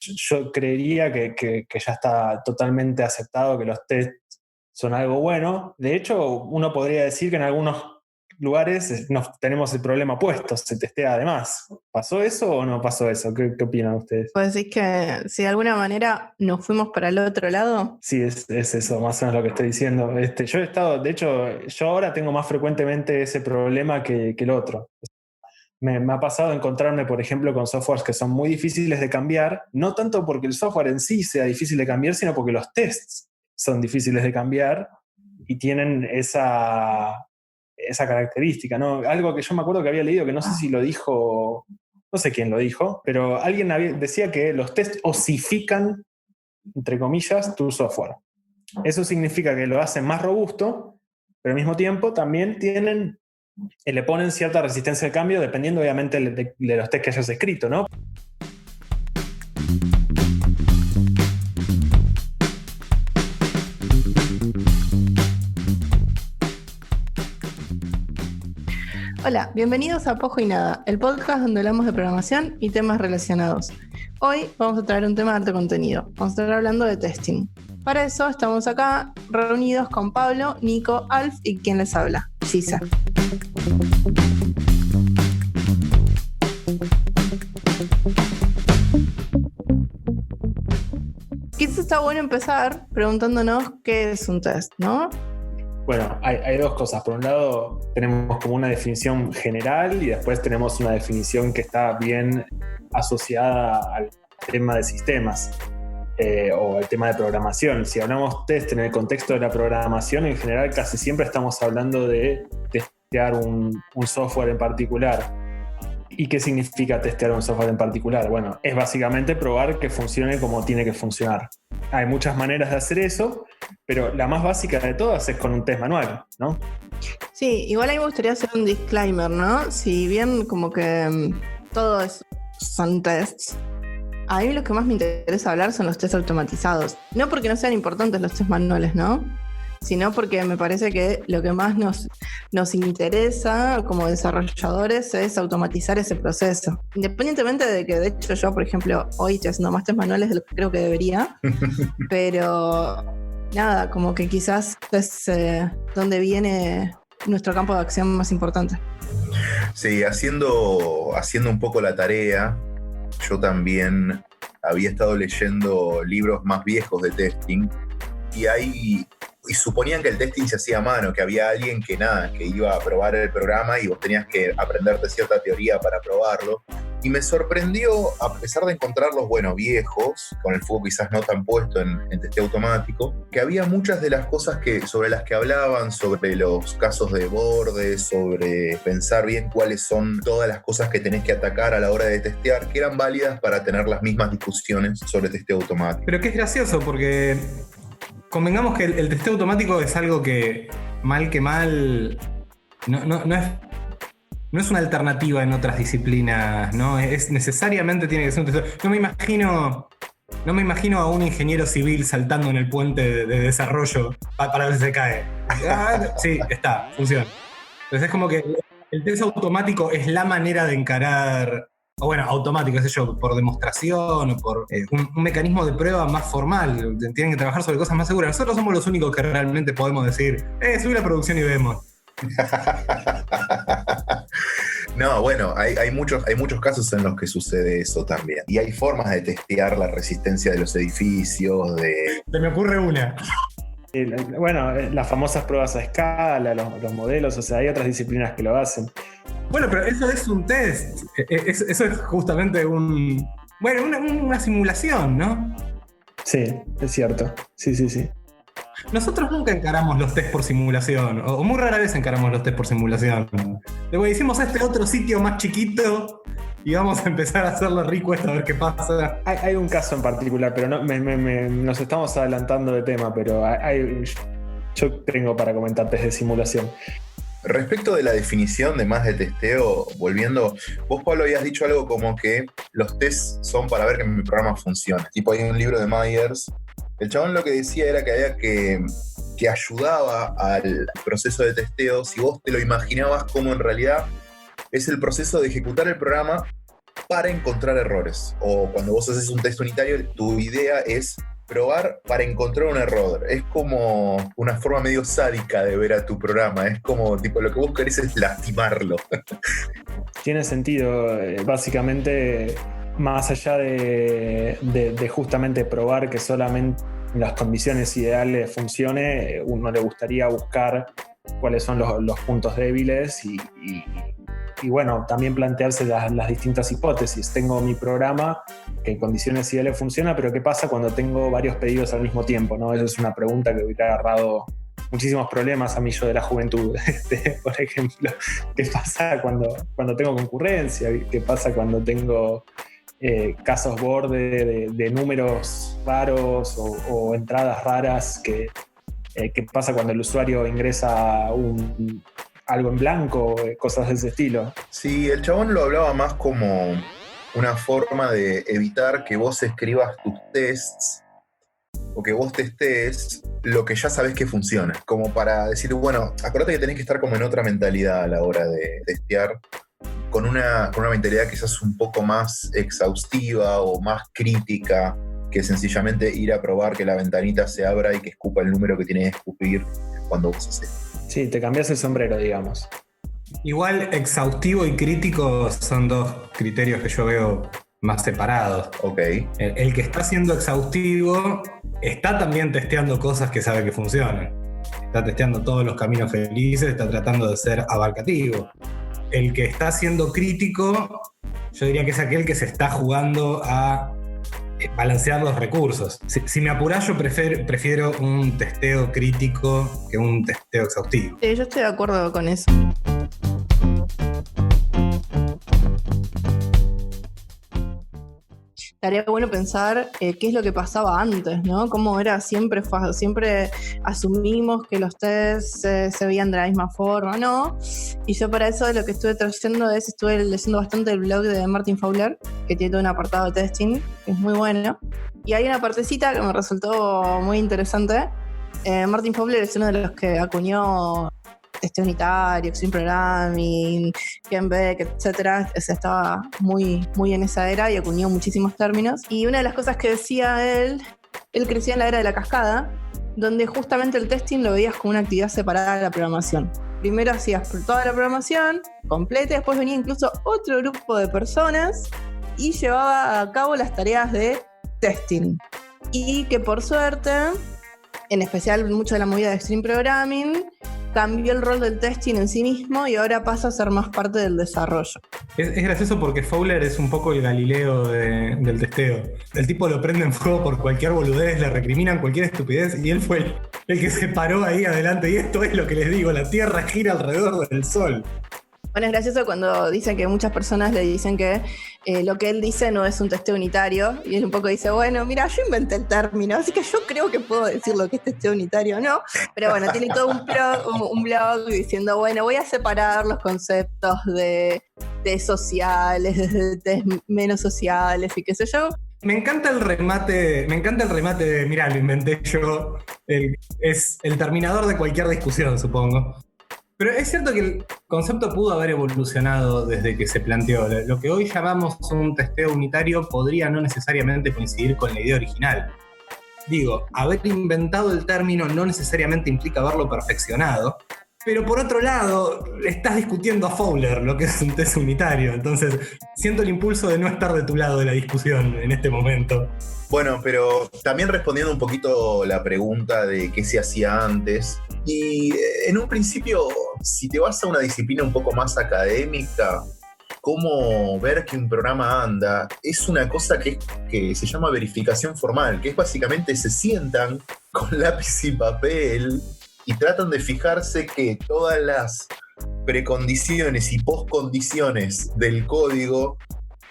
yo creería que ya está totalmente aceptado que los test son algo bueno. De hecho, uno podría decir que en algunos lugares tenemos el problema opuesto, se testea además. ¿Pasó eso o no pasó eso? ¿Qué opinan ustedes? Pues decís que si de alguna manera nos fuimos para el otro lado. Sí, es eso, más o menos lo que estoy diciendo. Yo he estado, de hecho, yo ahora tengo más frecuentemente ese problema que el otro. Me ha pasado encontrarme, por ejemplo, con softwares que son muy difíciles de cambiar, no tanto porque el software en sí sea difícil de cambiar, sino porque los tests son difíciles de cambiar y tienen esa característica, ¿no? Algo que yo me acuerdo que había leído, que no sé si lo dijo, no sé quién lo dijo, pero alguien decía que los tests osifican, entre comillas, tu software. Eso significa que lo hacen más robusto, pero al mismo tiempo también le ponen cierta resistencia al cambio, dependiendo obviamente de los tests que hayas escrito, ¿no? Hola, bienvenidos a Poco y Nada, el podcast donde hablamos de programación y temas relacionados. Hoy vamos a traer un tema de alto contenido. Vamos a estar hablando de testing. Para eso estamos acá reunidos con Pablo, Nico, Alf y quien les habla, Gisa. Quizás está bueno empezar preguntándonos qué es un test, ¿no? Bueno, hay dos cosas. Por un lado, tenemos como una definición general y después tenemos una definición que está bien asociada al tema de sistemas o al tema de programación. Si hablamos test en el contexto de la programación, en general casi siempre estamos hablando de testear un software en particular. ¿Y qué significa testear un software en particular? Bueno, es básicamente probar que funcione como tiene que funcionar. Hay muchas maneras de hacer eso, pero la más básica de todas es con un test manual, ¿no? Sí, igual a mí me gustaría hacer un disclaimer, ¿no? Si bien como que todo son tests, a mí lo que más me interesa hablar son los tests automatizados. No porque no sean importantes los tests manuales, ¿no? Sino porque me parece que lo que más nos interesa como desarrolladores es automatizar ese proceso. Independientemente de que, de hecho, yo, por ejemplo, hoy estoy haciendo más test manuales de lo que creo que debería, pero nada, como que quizás es donde viene nuestro campo de acción más importante. Sí, haciendo un poco la tarea, yo también había estado leyendo libros más viejos de testing y suponían que el testing se hacía a mano, que había alguien que iba a probar el programa y vos tenías que aprenderte cierta teoría para probarlo. Y me sorprendió, a pesar de encontrarlos, viejos, con el foco quizás no tan puesto en testeo automático, que había muchas de las cosas sobre las que hablaban, sobre los casos de bordes, sobre pensar bien cuáles son todas las cosas que tenés que atacar a la hora de testear, que eran válidas para tener las mismas discusiones sobre testeo automático. Pero que es gracioso porque convengamos que el testeo automático es algo que mal no es una alternativa en otras disciplinas, ¿no? Necesariamente tiene que ser un testeo. No me imagino a un ingeniero civil saltando en el puente de desarrollo para ver si se cae. Sí, funciona. Entonces es como que el test automático es la manera de encarar, o bueno, automático, qué sé yo, por demostración o por un mecanismo de prueba más formal. Tienen que trabajar sobre cosas más seguras. Nosotros somos los únicos que realmente podemos decir, subí la producción y vemos. No, bueno, hay muchos casos en los que sucede eso también. Y hay formas de testear la resistencia de los edificios, Se me ocurre una. Bueno, las famosas pruebas a escala, los modelos, o sea, hay otras disciplinas que lo hacen. Bueno, pero eso es un test. Eso es justamente una simulación, ¿no? Sí, es cierto. Sí. Nosotros nunca encaramos los test por simulación, o muy rara vez encaramos los test por simulación. Luego hicimos este otro sitio más chiquito y vamos a empezar a hacerle request a ver qué pasa. Hay un caso en particular, pero nos estamos adelantando de tema, pero yo tengo para comentar test de simulación. Respecto de la definición de más de testeo, volviendo, vos, Pablo, habías dicho algo como que los tests son para ver que mi programa funciona. Tipo, hay un libro de Myers. El chabón lo que decía era que había que ayudaba al proceso de testeo si vos te lo imaginabas como en realidad es el proceso de ejecutar el programa para encontrar errores. O cuando vos haces un test unitario, tu idea es probar para encontrar un error. Es como una forma medio sádica de ver a tu programa. Es como, tipo, lo que vos querés es lastimarlo. Tiene sentido, básicamente, más allá de justamente probar que solamente las condiciones ideales funcione, uno le gustaría buscar cuáles son los puntos débiles y bueno, también plantearse las distintas hipótesis. Tengo mi programa que en condiciones ideales funciona, pero ¿qué pasa cuando tengo varios pedidos al mismo tiempo, ¿no? Esa es una pregunta que hubiera agarrado muchísimos problemas a mí yo de la juventud. Por ejemplo, ¿qué pasa cuando tengo concurrencia? ¿Qué pasa cuando tengo casos borde de números raros o entradas raras? ¿Qué pasa cuando el usuario ingresa algo en blanco? Cosas de ese estilo. Sí, el chabón lo hablaba más como una forma de evitar que vos escribas tus tests o que vos testees lo que ya sabés que funciona. Como para decir, bueno, acordate que tenés que estar como en otra mentalidad a la hora de testear, con una mentalidad quizás un poco más exhaustiva o más crítica que sencillamente ir a probar que la ventanita se abra y que escupa el número que tiene que escupir cuando vos haces. Sí, te cambias el sombrero, digamos. Igual exhaustivo y crítico son dos criterios que yo veo más separados. Ok. El que está siendo exhaustivo está también testeando cosas que sabe que funcionan. Está testeando todos los caminos felices, está tratando de ser abarcativo. El que está siendo crítico, yo diría que es aquel que se está jugando a balancear los recursos. Si me apurás, yo prefiero un testeo crítico que un testeo exhaustivo. Sí, yo estoy de acuerdo con eso. Estaría bueno pensar qué es lo que pasaba antes, ¿no? Cómo era siempre asumimos que los tests se veían de la misma forma, ¿no? Y yo para eso lo que estuve leyendo bastante el blog de Martin Fowler, que tiene todo un apartado de testing, que es muy bueno. Y hay una partecita que me resultó muy interesante. Martin Fowler es uno de los que acuñó testeo unitario, Extreme Programming, Ken Beck, etc. Estaba muy, muy en esa era y acuñó muchísimos términos. Y una de las cosas que decía él creció en la era de la cascada, donde justamente el testing lo veías como una actividad separada de la programación. Primero hacías toda la programación completa, después venía incluso otro grupo de personas y llevaba a cabo las tareas de testing. Y que por suerte, en especial mucho de la movida de Extreme Programming, cambió el rol del testing en sí mismo y ahora pasa a ser más parte del desarrollo. Es gracioso porque Fowler es un poco el Galileo del testeo. El tipo lo prende en fuego por cualquier boludez, le recriminan cualquier estupidez y él fue el que se paró ahí adelante. Y esto es lo que les digo, la Tierra gira alrededor del Sol. Bueno, es gracioso cuando dicen que muchas personas le dicen que lo que él dice no es un testeo unitario, y él un poco dice, bueno, mira, yo inventé el término, así que yo creo que puedo decir lo que es testeo unitario, ¿no? Pero bueno, tiene todo un blog diciendo, bueno, voy a separar los conceptos de test sociales, de test menos sociales y qué sé yo. Me encanta el remate de, mirá, lo inventé yo, es el terminador de cualquier discusión, supongo. Pero es cierto que el concepto pudo haber evolucionado desde que se planteó. Lo que hoy llamamos un testeo unitario podría no necesariamente coincidir con la idea original. Digo, haber inventado el término no necesariamente implica haberlo perfeccionado, pero por otro lado, estás discutiendo a Fowler lo que es un test unitario. Entonces, siento el impulso de no estar de tu lado de la discusión en este momento. Bueno, pero también respondiendo un poquito la pregunta de qué se hacía antes, y en un principio, si te vas a una disciplina un poco más académica, cómo ver que un programa anda, es una cosa que se llama verificación formal, que es básicamente se sientan con lápiz y papel y tratan de fijarse que todas las precondiciones y postcondiciones del código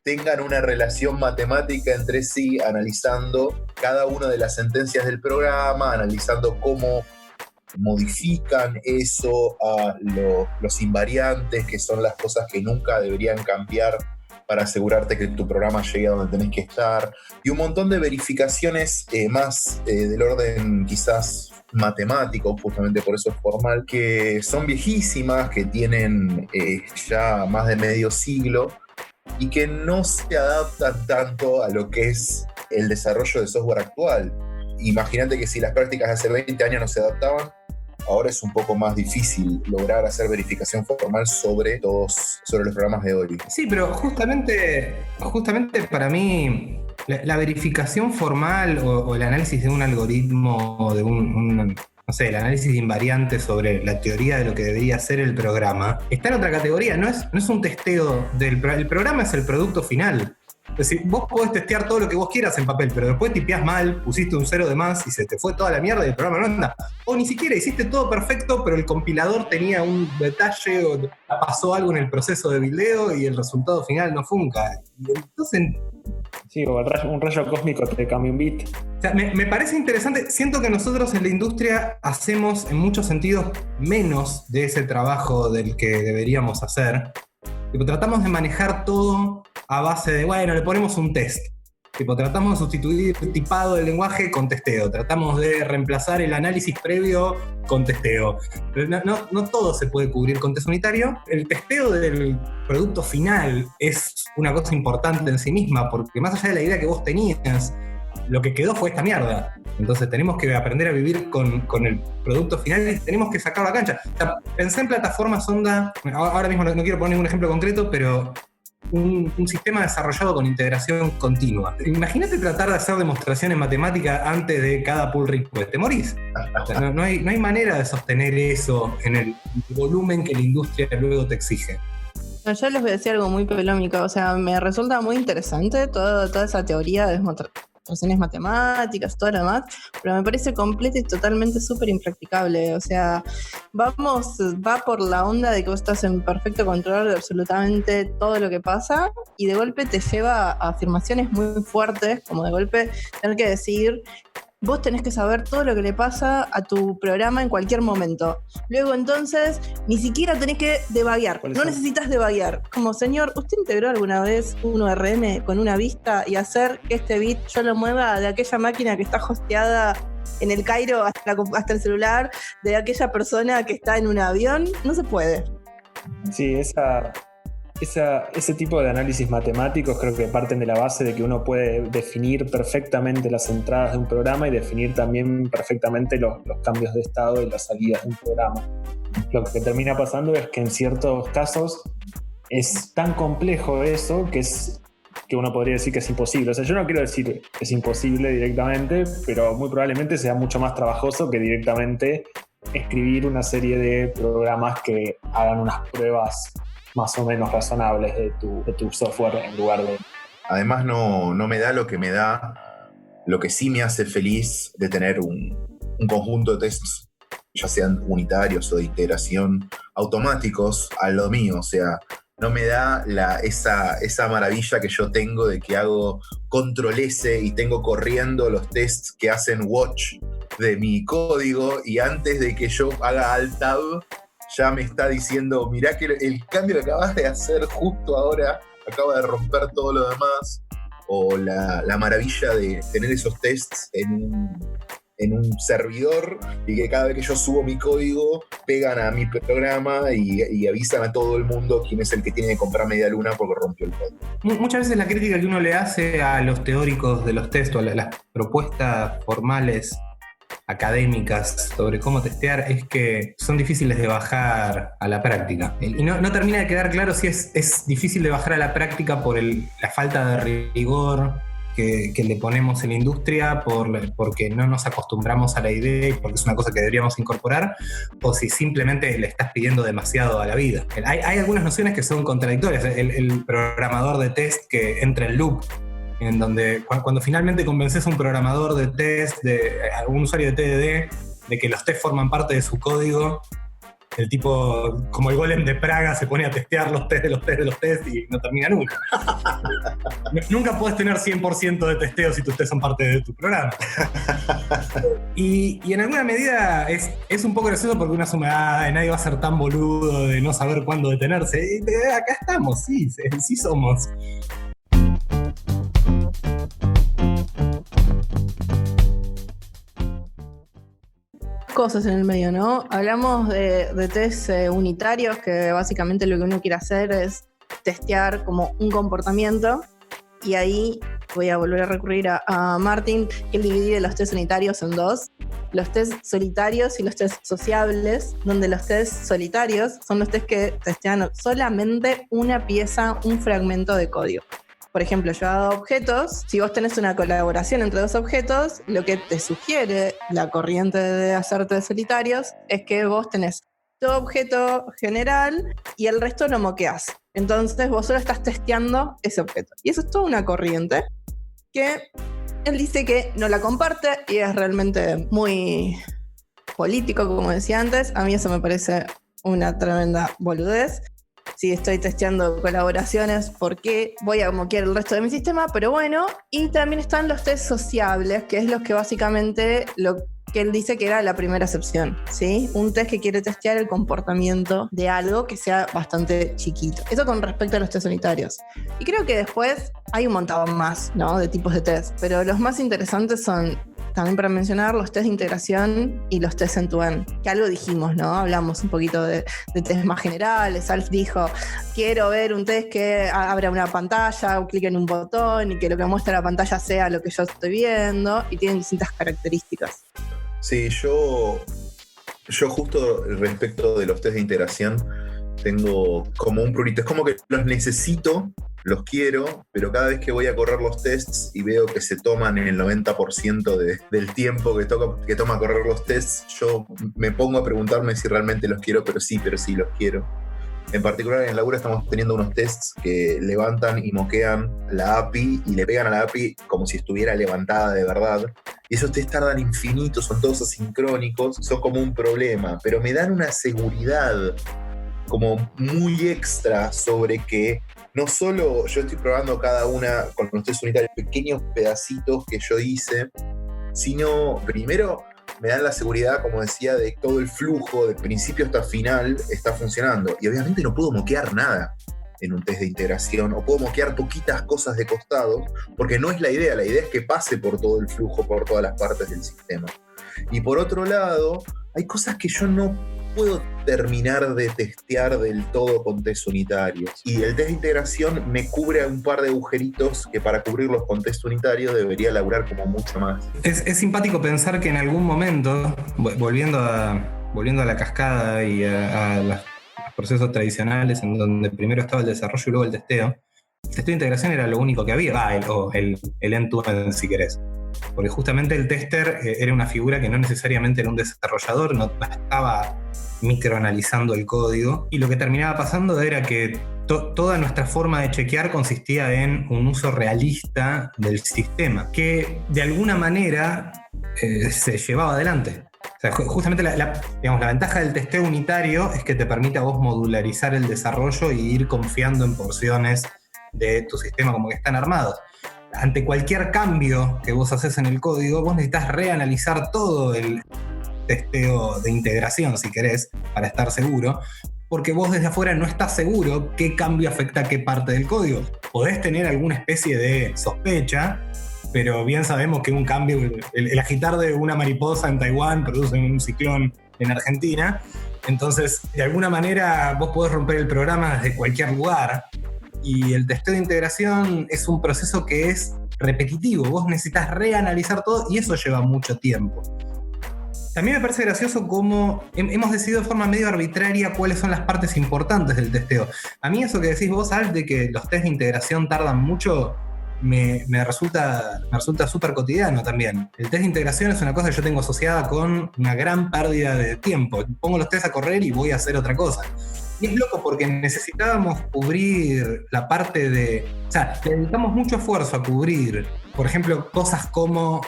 tengan una relación matemática entre sí, analizando cada una de las sentencias del programa, analizando cómo modifican eso a los invariantes, que son las cosas que nunca deberían cambiar para asegurarte que tu programa llegue a donde tenés que estar, y un montón de verificaciones más del orden quizás matemático, justamente por eso es formal, que son viejísimas, que tienen ya más de medio siglo, y que no se adaptan tanto a lo que es el desarrollo de software actual. Imagínate que si las prácticas de hace 20 años no se adaptaban, ahora es un poco más difícil lograr hacer verificación formal sobre los programas de hoy. Sí, pero justamente para mí la verificación formal o el análisis de un algoritmo o de no sé, el análisis de invariantes sobre la teoría de lo que debería ser el programa está en otra categoría, no es un testeo el programa, es el producto final. Es decir, vos podés testear todo lo que vos quieras en papel, pero después tipeás mal, pusiste un 0 de más y se te fue toda la mierda y el programa no anda. O ni siquiera hiciste todo perfecto, pero el compilador tenía un detalle o pasó algo en el proceso de buildeo y el resultado final no funca. Y entonces... Sí, o un rayo cósmico te cambia un bit. O sea, me parece interesante. Siento que nosotros en la industria hacemos en muchos sentidos menos de ese trabajo del que deberíamos hacer. Tipo, tratamos de manejar todo a base de, bueno, le ponemos un test. Tipo, tratamos de sustituir el tipado del lenguaje con testeo. Tratamos de reemplazar el análisis previo con testeo. Pero no todo se puede cubrir con test unitario. El testeo del producto final es una cosa importante en sí misma, porque más allá de la idea que vos tenías, lo que quedó fue esta mierda. Entonces tenemos que aprender a vivir con el producto final y tenemos que sacarlo a la cancha. O sea, pensé en plataformas onda, ahora mismo no quiero poner ningún ejemplo concreto, pero un sistema desarrollado con integración continua. Imagínate tratar de hacer demostraciones matemáticas antes de cada pull request. Te morís. O sea, no hay manera de sostener eso en el volumen que la industria luego te exige. No, yo les voy a decir algo muy pelómico. O sea, me resulta muy interesante toda esa teoría de demostraciones matemáticas, todo lo demás, pero me parece completa y totalmente súper impracticable. O sea, va por la onda de que vos estás en perfecto control de absolutamente todo lo que pasa y de golpe te lleva a afirmaciones muy fuertes, como de golpe tener que decir... Vos tenés que saber todo lo que le pasa a tu programa en cualquier momento. Luego, entonces, ni siquiera tenés que debuguear. No necesitas debuguear. Como, señor, ¿usted integró alguna vez un ORM con una vista y hacer que este bit yo lo mueva de aquella máquina que está hosteada en el Cairo hasta el celular de aquella persona que está en un avión? No se puede. Sí, ese tipo de análisis matemáticos creo que parten de la base de que uno puede definir perfectamente las entradas de un programa y definir también perfectamente los cambios de estado y las salidas de un programa. Lo que termina pasando es que en ciertos casos es tan complejo eso que uno podría decir que es imposible. O sea, yo no quiero decir que es imposible directamente, pero muy probablemente sea mucho más trabajoso que directamente escribir una serie de programas que hagan unas pruebas más o menos razonables de tu software en lugar de... Además no me da lo que me da, lo que sí me hace feliz de tener un conjunto de tests, ya sean unitarios o de integración, automáticos a lo mío. O sea, no me da esa maravilla que yo tengo de que hago control S y tengo corriendo los tests que hacen watch de mi código y antes de que yo haga alt tab ya me está diciendo, mirá que el cambio que acabas de hacer justo ahora acaba de romper todo lo demás. O la maravilla de tener esos tests en un servidor y que cada vez que yo subo mi código pegan a mi programa y avisan a todo el mundo quién es el que tiene que comprar media luna porque rompió el código. Muchas veces la crítica que uno le hace a los teóricos de los test o a las propuestas formales académicas sobre cómo testear es que son difíciles de bajar a la práctica. Y no termina de quedar claro si es difícil de bajar a la práctica por la falta de rigor que le ponemos en la industria, porque no nos acostumbramos a la idea y porque es una cosa que deberíamos incorporar, o si simplemente le estás pidiendo demasiado a la vida. Hay algunas nociones que son contradictorias. El programador de test que entra en loop, en donde cuando finalmente convences a un programador de test, a un usuario de TDD, de que los tests forman parte de su código, el tipo, como el golem de Praga, se pone a testear los test de los test de los test y no termina nunca. Nunca podés tener 100% de testeo si tus tests son parte de tu programa. Y en alguna medida es un poco gracioso porque uno asume, nadie va a ser tan boludo de no saber cuándo detenerse. Y acá estamos, sí somos. Cosas en el medio, ¿no? Hablamos de test unitarios, que básicamente lo que uno quiere hacer es testear como un comportamiento. Y ahí voy a volver a recurrir a Martin, que él divide los test unitarios en dos: los test solitarios y los test sociables, donde los test solitarios son los test que testean solamente una pieza, un fragmento de código. Por ejemplo, yo hago objetos. Si vos tenés una colaboración entre dos objetos, lo que te sugiere la corriente de hacer test solitarios es que vos tenés tu objeto general y el resto lo moqueás. Entonces vos solo estás testeando ese objeto. Y eso es toda una corriente que él dice que no la comparte y es realmente muy político, como decía antes. A mí eso me parece una tremenda boludez. Si estoy testeando colaboraciones, ¿por qué voy a moquear el resto de mi sistema? Pero bueno, y también están los test sociables, que es los que básicamente lo que él dice que era la primera excepción, ¿sí? Un test que quiere testear el comportamiento de algo que sea bastante chiquito. Eso con respecto a los test unitarios. Y creo que después hay un montón más, ¿no?, de tipos de test, pero los más interesantes son, también para mencionar, los test de integración y los test end-to-end, que algo dijimos, ¿no? Hablamos un poquito de test más generales. Alf dijo, quiero ver un test que abra una pantalla o clique en un botón y que lo que muestra la pantalla sea lo que yo estoy viendo, y tienen distintas características. Sí, yo justo respecto de los test de integración tengo como un prurito. Es como que los necesito, los quiero, pero cada vez que voy a correr los tests y veo que se toman el 90% del tiempo que toma correr los tests, yo me pongo a preguntarme si realmente los quiero, pero sí los quiero. En particular en el laburo estamos teniendo unos tests que levantan y moquean la API y le pegan a la API como si estuviera levantada de verdad. Y esos tests tardan infinito, son todos asincrónicos, son como un problema, pero me dan una seguridad como muy extra sobre que no solo yo estoy probando cada una con los test unitarios, pequeños pedacitos que yo hice, sino primero me dan la seguridad, como decía, de que todo el flujo de principio hasta final está funcionando. Y obviamente no puedo moquear nada en un test de integración, o puedo moquear poquitas cosas de costado, porque no es la idea es que pase por todo el flujo, por todas las partes del sistema. Y por otro lado, hay cosas que yo no puedo terminar de testear del todo con test unitarios. Y el test de integración me cubre un par de agujeritos que para cubrirlos con test unitario debería laburar como mucho más. Es simpático pensar que en algún momento, volviendo a la cascada y a los procesos tradicionales en donde primero estaba el desarrollo y luego el testeo de integración era lo único que había, el end-to-end, si querés. Porque justamente el tester era una figura que no necesariamente era un desarrollador, no estaba microanalizando el código, y lo que terminaba pasando era que toda nuestra forma de chequear consistía en un uso realista del sistema, que de alguna manera se llevaba adelante. O sea, justamente la ventaja del testeo unitario es que te permite a vos modularizar el desarrollo y ir confiando en porciones de tu sistema como que están armados. Ante cualquier cambio que vos haces en el código, vos necesitas reanalizar todo el testeo de integración, si querés, para estar seguro, porque vos desde afuera no estás seguro qué cambio afecta a qué parte del código. Podés tener alguna especie de sospecha, pero bien sabemos que un cambio, el agitar de una mariposa en Taiwán produce un ciclón en Argentina. Entonces, de alguna manera, vos podés romper el programa desde cualquier lugar. Y el testeo de integración es un proceso que es repetitivo. Vos necesitas reanalizar todo y eso lleva mucho tiempo. También me parece gracioso cómo hemos decidido de forma medio arbitraria cuáles son las partes importantes del testeo. A mí eso que decís vos, Alf, de que los test de integración tardan mucho, me resulta súper cotidiano también. El test de integración es una cosa que yo tengo asociada con una gran pérdida de tiempo. Pongo los tests a correr y voy a hacer otra cosa. Y es loco porque necesitábamos cubrir la parte de... O sea, le dedicamos mucho esfuerzo a cubrir, por ejemplo, cosas como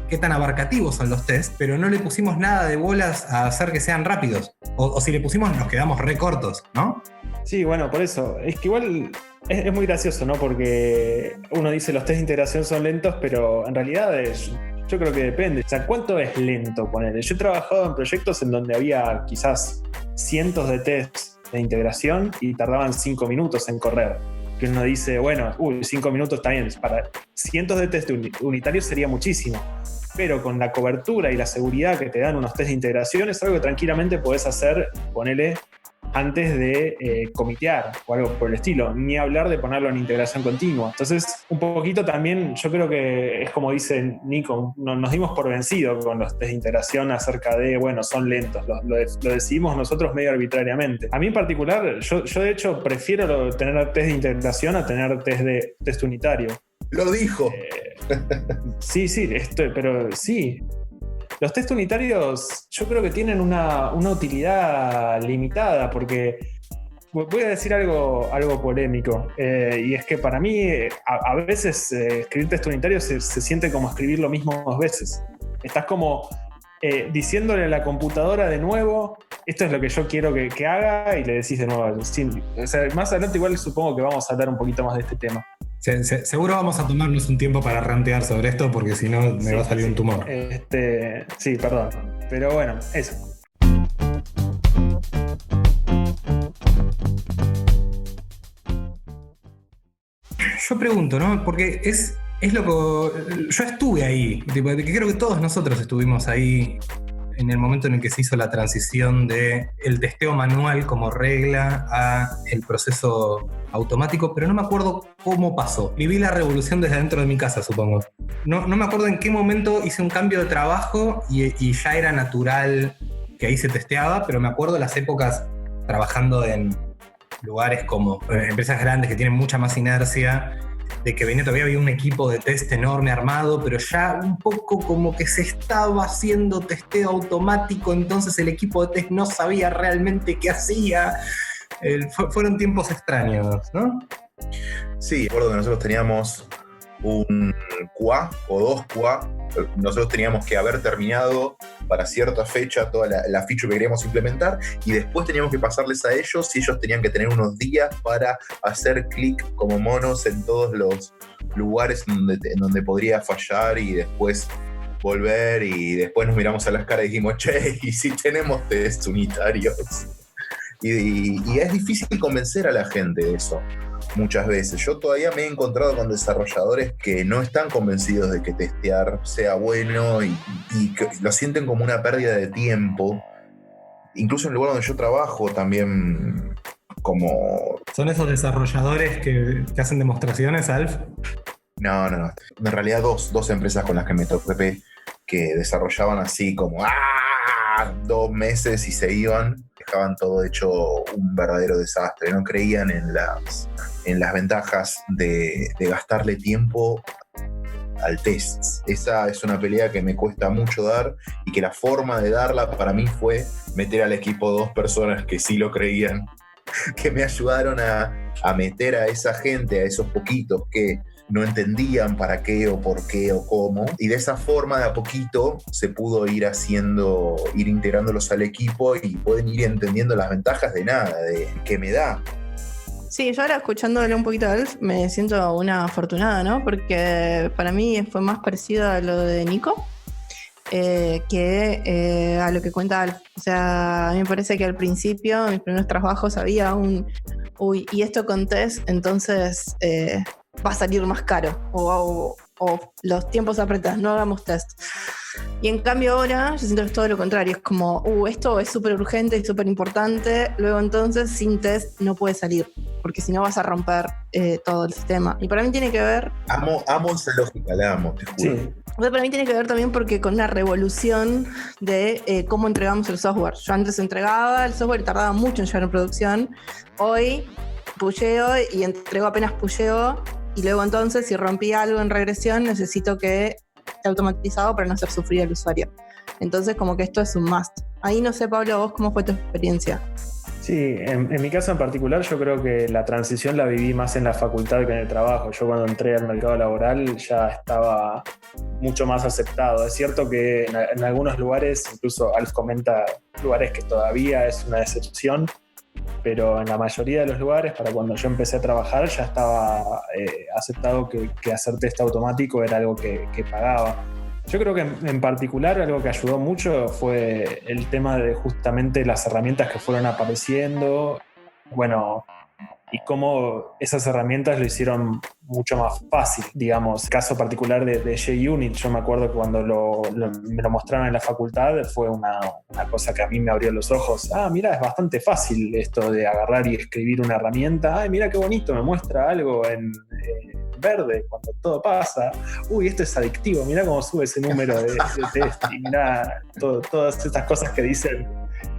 qué tan abarcativos son los tests, pero no le pusimos nada de bolas a hacer que sean rápidos. O si le pusimos, nos quedamos re cortos, ¿no? Sí, bueno, por eso. Es que igual es muy gracioso, ¿no? Porque uno dice los test de integración son lentos, pero en realidad yo creo que depende. O sea, ¿cuánto es lento ponerle? Yo he trabajado en proyectos en donde había quizás cientos de tests de integración y tardaban 5 minutos en correr. Que uno dice, bueno, 5 minutos está bien. Para cientos de test unitarios sería muchísimo. Pero con la cobertura y la seguridad que te dan unos test de integración es algo que tranquilamente podés hacer, ponele antes de comitear o algo por el estilo, ni hablar de ponerlo en integración continua. Entonces, un poquito también, yo creo que es como dice Nico, nos dimos por vencido con los test de integración acerca de, bueno, son lentos, lo decidimos nosotros medio arbitrariamente. A mí en particular, yo de hecho prefiero tener test de integración a tener test unitario. Lo dijo. Sí, pero sí. Los test unitarios yo creo que tienen una utilidad limitada porque voy a decir algo polémico y es que para mí a veces escribir test unitarios se siente como escribir lo mismo 2 veces. Estás como diciéndole a la computadora de nuevo esto es lo que yo quiero que haga y le decís de nuevo. Sí, o sea, más adelante igual supongo que vamos a hablar un poquito más de este tema. Seguro vamos a tomarnos un tiempo para rantear sobre esto porque si no me va a salir un tumor. Sí, perdón. Pero bueno, eso. Yo pregunto, ¿no? Porque es loco. Yo estuve ahí. Creo que todos nosotros estuvimos ahí en el momento en el que se hizo la transición de el testeo manual como regla a el proceso automático, pero no me acuerdo cómo pasó. Viví la revolución desde dentro de mi casa, supongo. No me acuerdo en qué momento hice un cambio de trabajo y ya era natural que ahí se testeaba, pero me acuerdo de las épocas trabajando en lugares como empresas grandes que tienen mucha más inercia, de que todavía había un equipo de test enorme armado, pero ya un poco como que se estaba haciendo testeo automático, entonces el equipo de test no sabía realmente qué hacía. Fueron tiempos extraños, ¿no? Sí, recuerdo que nosotros teníamos un QA o 2 QA. Nosotros teníamos que haber terminado para cierta fecha toda la feature que queríamos implementar y después teníamos que pasarles a ellos y ellos tenían que tener unos días para hacer clic como monos en todos los lugares en donde podría fallar y después volver y después nos miramos a las caras y dijimos, che, ¿y si tenemos test unitarios? Y es difícil convencer a la gente de eso. Muchas veces. Yo todavía me he encontrado con desarrolladores que no están convencidos de que testear sea bueno y que lo sienten como una pérdida de tiempo. Incluso en el lugar donde yo trabajo también como... ¿Son esos desarrolladores que hacen demostraciones, Alf? No. En realidad dos empresas con las que me topé que desarrollaban así como 2 meses y se iban. Dejaban todo hecho un verdadero desastre. No creían en las ventajas de gastarle tiempo al test. Esa es una pelea que me cuesta mucho dar y que la forma de darla para mí fue meter al equipo 2 personas que sí lo creían, que me ayudaron a meter a esa gente, a esos poquitos que no entendían para qué o por qué o cómo, y de esa forma de a poquito se pudo ir integrándolos al equipo y pueden ir entendiendo las ventajas de que me da. Sí, yo ahora escuchándole un poquito a Alf me siento una afortunada, ¿no? Porque para mí fue más parecido a lo de Nico que a lo que cuenta Alf. O sea, a mí me parece que al principio, en mis primeros trabajos, había y esto con test, entonces va a salir más caro. O los tiempos apretados, no hagamos test. Y en cambio ahora yo siento que es todo lo contrario, es como, esto es súper urgente y súper importante, luego entonces sin test no puede salir, porque si no vas a romper todo el sistema. Y para mí tiene que ver... Amo esa lógica, la amo, te juro. Sí. Para mí tiene que ver también porque con una revolución de cómo entregamos el software. Yo antes entregaba el software y tardaba mucho en llegar a producción. Hoy pusheo y entrego apenas pusheo y luego entonces si rompí algo en regresión necesito que esté automatizado para no hacer sufrir al usuario. Entonces como que esto es un must. Ahí no sé, Pablo, vos cómo fue tu experiencia. Sí, en mi caso en particular yo creo que la transición la viví más en la facultad que en el trabajo. Yo cuando entré al mercado laboral ya estaba mucho más aceptado. Es cierto que en algunos lugares, incluso Alf comenta lugares que todavía es una excepción, pero en la mayoría de los lugares, para cuando yo empecé a trabajar, ya estaba aceptado que hacer test automático era algo que pagaba. Yo creo que en particular algo que ayudó mucho fue el tema de justamente las herramientas que fueron apareciendo. Bueno, y cómo esas herramientas lo hicieron mucho más fácil, digamos. Caso particular de JUnit, yo me acuerdo que cuando me lo mostraron en la facultad fue una cosa que a mí me abrió los ojos. Mira, es bastante fácil esto de agarrar y escribir una herramienta. Mira qué bonito, me muestra algo en verde cuando todo pasa. Esto es adictivo, mira cómo sube ese número de test y mira todas estas cosas que dicen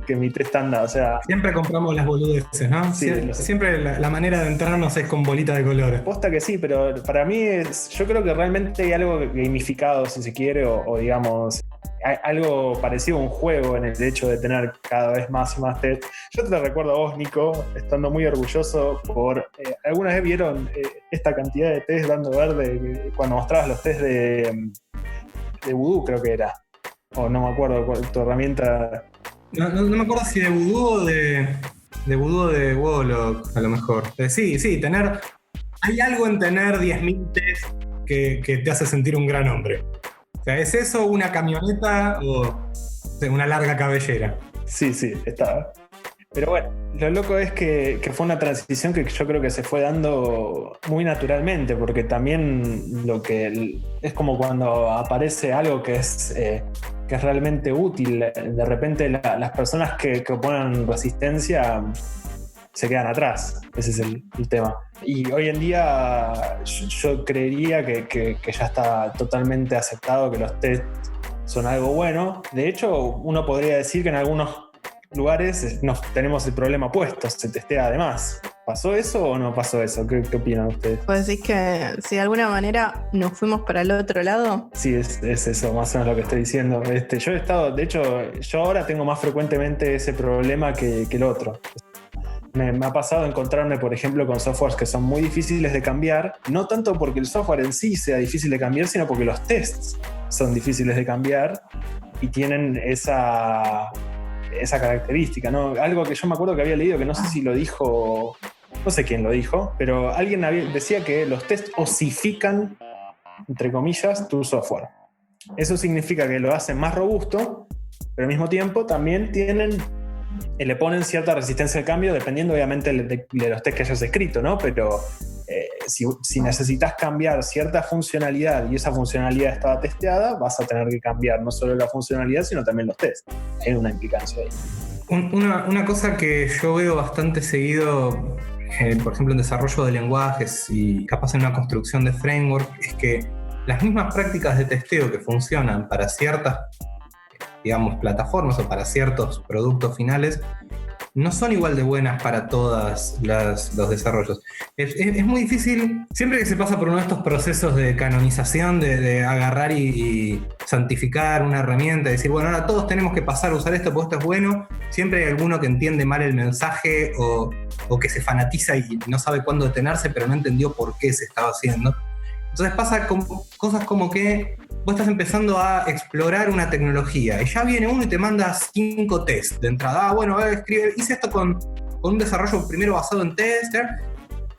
que mi test anda, o sea... Siempre compramos las boludeces, ¿no? Sí, siempre la manera de entrarnos es con bolita de colores. Posta que sí, pero para mí yo creo que realmente hay algo gamificado, si se quiere, o digamos, hay algo parecido a un juego en el hecho de tener cada vez más y más test. Yo te recuerdo a vos, Nico, estando muy orgulloso por... ¿alguna vez vieron esta cantidad de test dando verde cuando mostrabas los test de Voodoo, creo que era? O no me acuerdo cuál tu herramienta... No me acuerdo si de Voodoo o de Voodoo de Wolog, a lo mejor. Sí, tener... Hay algo en tener 10.000 test que te hace sentir un gran hombre. O sea, ¿es eso una camioneta o una larga cabellera? Sí, está. Pero bueno, lo loco es que fue una transición que yo creo que se fue dando muy naturalmente, porque también es como cuando aparece algo que es realmente útil. De repente las personas que oponen resistencia se quedan atrás. Ese es el tema. Y hoy en día yo creería que ya está totalmente aceptado que los test son algo bueno. De hecho, uno podría decir que en algunos lugares tenemos el problema opuesto, se testea además. ¿Pasó eso o no pasó eso? ¿Qué opinan ustedes? Pues decís que si de alguna manera nos fuimos para el otro lado. Sí, es eso, más o menos lo que estoy diciendo. Yo he estado, de hecho, yo ahora tengo más frecuentemente ese problema que el otro. Me ha pasado encontrarme, por ejemplo, con softwares que son muy difíciles de cambiar, no tanto porque el software en sí sea difícil de cambiar, sino porque los tests son difíciles de cambiar y tienen esa característica, ¿no? Algo que yo me acuerdo que había leído, que no sé si lo dijo, no sé quién lo dijo, pero alguien decía que los tests osifican, entre comillas, tu software. Eso significa que lo hacen más robusto, pero al mismo tiempo también le ponen cierta resistencia al cambio, dependiendo obviamente de los tests que hayas escrito, ¿no? Pero si necesitas cambiar cierta funcionalidad y esa funcionalidad estaba testeada, vas a tener que cambiar no solo la funcionalidad, sino también los tests. Hay una implicancia ahí. Una cosa que yo veo bastante seguido, por ejemplo en desarrollo de lenguajes y capaz en una construcción de framework, es que las mismas prácticas de testeo que funcionan para ciertas, digamos, plataformas o para ciertos productos finales, no son igual de buenas para todos los desarrollos. Es muy difícil, siempre que se pasa por uno de estos procesos de canonización, de agarrar y santificar una herramienta, y decir, bueno, ahora todos tenemos que pasar a usar esto porque esto es bueno, siempre hay alguno que entiende mal el mensaje o que se fanatiza y no sabe cuándo detenerse, pero no entendió por qué se estaba haciendo. Entonces pasa con cosas como que vos estás empezando a explorar una tecnología y ya viene uno y te manda 5 tests de entrada. Hice esto con un desarrollo primero basado en tester,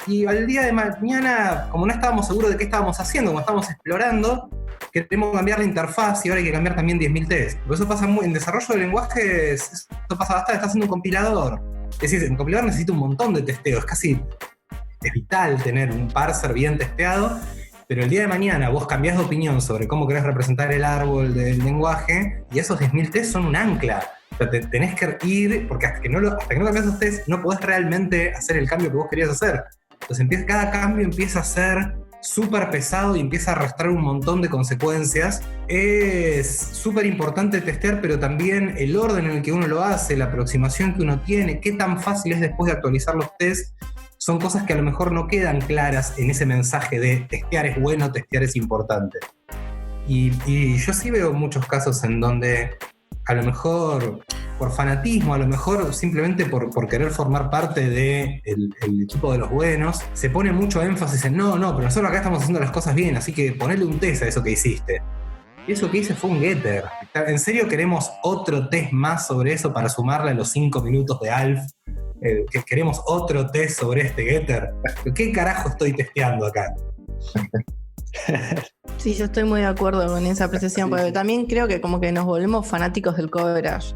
y al día de mañana, como no estábamos seguros de qué estábamos haciendo, como estábamos explorando, queremos cambiar la interfaz y ahora hay que cambiar también 10.000 tests. Por eso pasa en desarrollo de lenguajes, esto pasa bastante, estás haciendo un compilador. Es decir, el compilador necesita un montón de testeos, es vital tener un parser bien testeado. Pero el día de mañana vos cambiás de opinión sobre cómo querés representar el árbol del lenguaje y esos 10.000 tests son un ancla. O sea, tenés que ir, porque hasta que no cambiás esos tests no podés realmente hacer el cambio que vos querías hacer. Entonces cada cambio empieza a ser súper pesado y empieza a arrastrar un montón de consecuencias. Es súper importante testear, pero también el orden en el que uno lo hace, la aproximación que uno tiene, qué tan fácil es después de actualizar los tests. Son cosas que a lo mejor no quedan claras en ese mensaje de testear es bueno, testear es importante. Y yo sí veo muchos casos en donde a lo mejor por fanatismo, a lo mejor simplemente por querer formar parte del equipo de los buenos, se pone mucho énfasis en no, pero nosotros acá estamos haciendo las cosas bien, así que ponele un test a eso que hiciste. Y eso que hice fue un getter. ¿En serio queremos otro test más sobre eso para sumarle a los 5 minutos de Alf? Que queremos otro test sobre este getter. ¿Qué carajo estoy testeando acá? Sí, yo estoy muy de acuerdo con esa apreciación, Sí, porque sí. también creo que como que nos volvemos fanáticos del coverage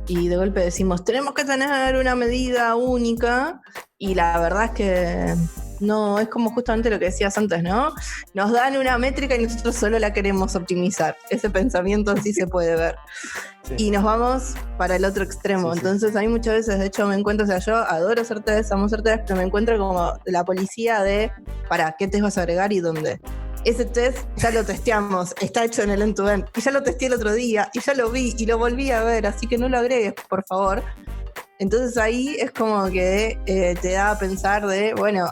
y de golpe decimos, tenemos que tener una medida única, y la verdad es que no, es como justamente lo que decías antes, ¿no? Nos dan una métrica y nosotros solo la queremos optimizar. Ese pensamiento sí se puede ver. Sí. Y nos vamos para el otro extremo. Sí, sí. Entonces, a mí muchas veces, de hecho, me encuentro, o sea, yo adoro hacer test, amo hacer test, pero me encuentro como la policía de, ¿para qué test vas a agregar y dónde? Ese test ya lo testeamos, está hecho en el end-to-end, y ya lo testé el otro día, y ya lo vi, y lo volví a ver, así que no lo agregues, por favor. Entonces ahí es como que te da a pensar de, bueno,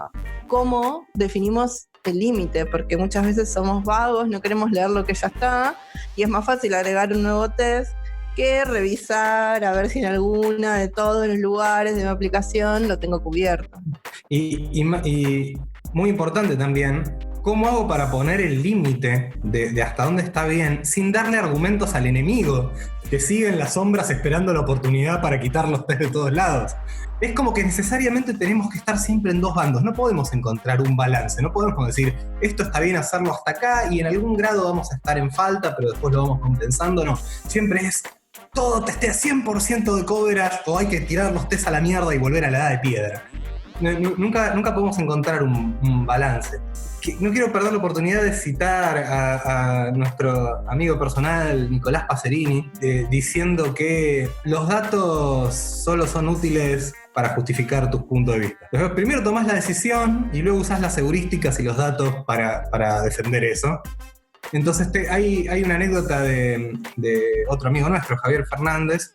¿cómo definimos el límite? Porque muchas veces somos vagos, no queremos leer lo que ya está, y es más fácil agregar un nuevo test que revisar, a ver si en alguna de todos los lugares de mi aplicación lo tengo cubierto. Y muy importante también, ¿cómo hago para poner el límite de hasta dónde está bien sin darle argumentos al enemigo que sigue en las sombras esperando la oportunidad para quitar los test de todos lados? Es como que necesariamente tenemos que estar siempre en dos bandos, no podemos encontrar un balance, no podemos decir esto está bien hacerlo hasta acá y en algún grado vamos a estar en falta pero después lo vamos compensando, no, siempre es todo testea 100% de coverage o hay que tirar los test a la mierda y volver a la edad de piedra. Nunca podemos encontrar un balance. No quiero perder la oportunidad de citar a nuestro amigo personal Nicolás Pacerini diciendo que los datos solo son útiles para justificar tus puntos de vista. Pero primero tomás la decisión y luego usás las heurísticas y los datos para defender eso. Entonces hay una anécdota de otro amigo nuestro, Javier Fernández,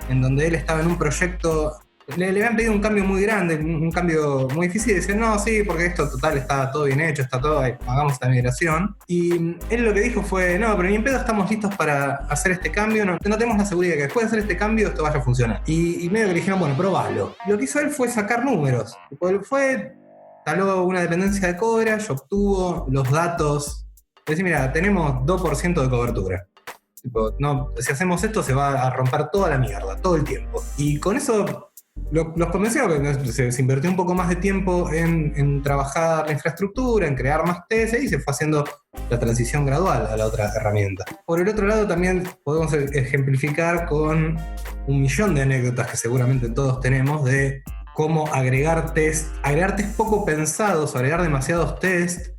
en donde él estaba en un proyecto. Le habían pedido un cambio muy grande, un cambio muy difícil, y decían, no, sí, porque esto total está todo bien hecho, está todo, hagamos esta migración. Y él lo que dijo fue, no, pero ni en pedo estamos listos para hacer este cambio, no tenemos la seguridad de que después de hacer este cambio esto vaya a funcionar. Y medio que le dijeron, bueno, probalo. Lo que hizo él fue sacar números. Taló una dependencia de coverage, obtuvo los datos, decir, mira, tenemos 2% de cobertura. No, si hacemos esto se va a romper toda la mierda, todo el tiempo. Y con eso los convenció, que se invirtió un poco más de tiempo en trabajar la infraestructura, en crear más TS y se fue haciendo la transición gradual a la otra herramienta. Por el otro lado también podemos ejemplificar con un millón de anécdotas que seguramente todos tenemos de cómo agregar test poco pensados, agregar demasiados test,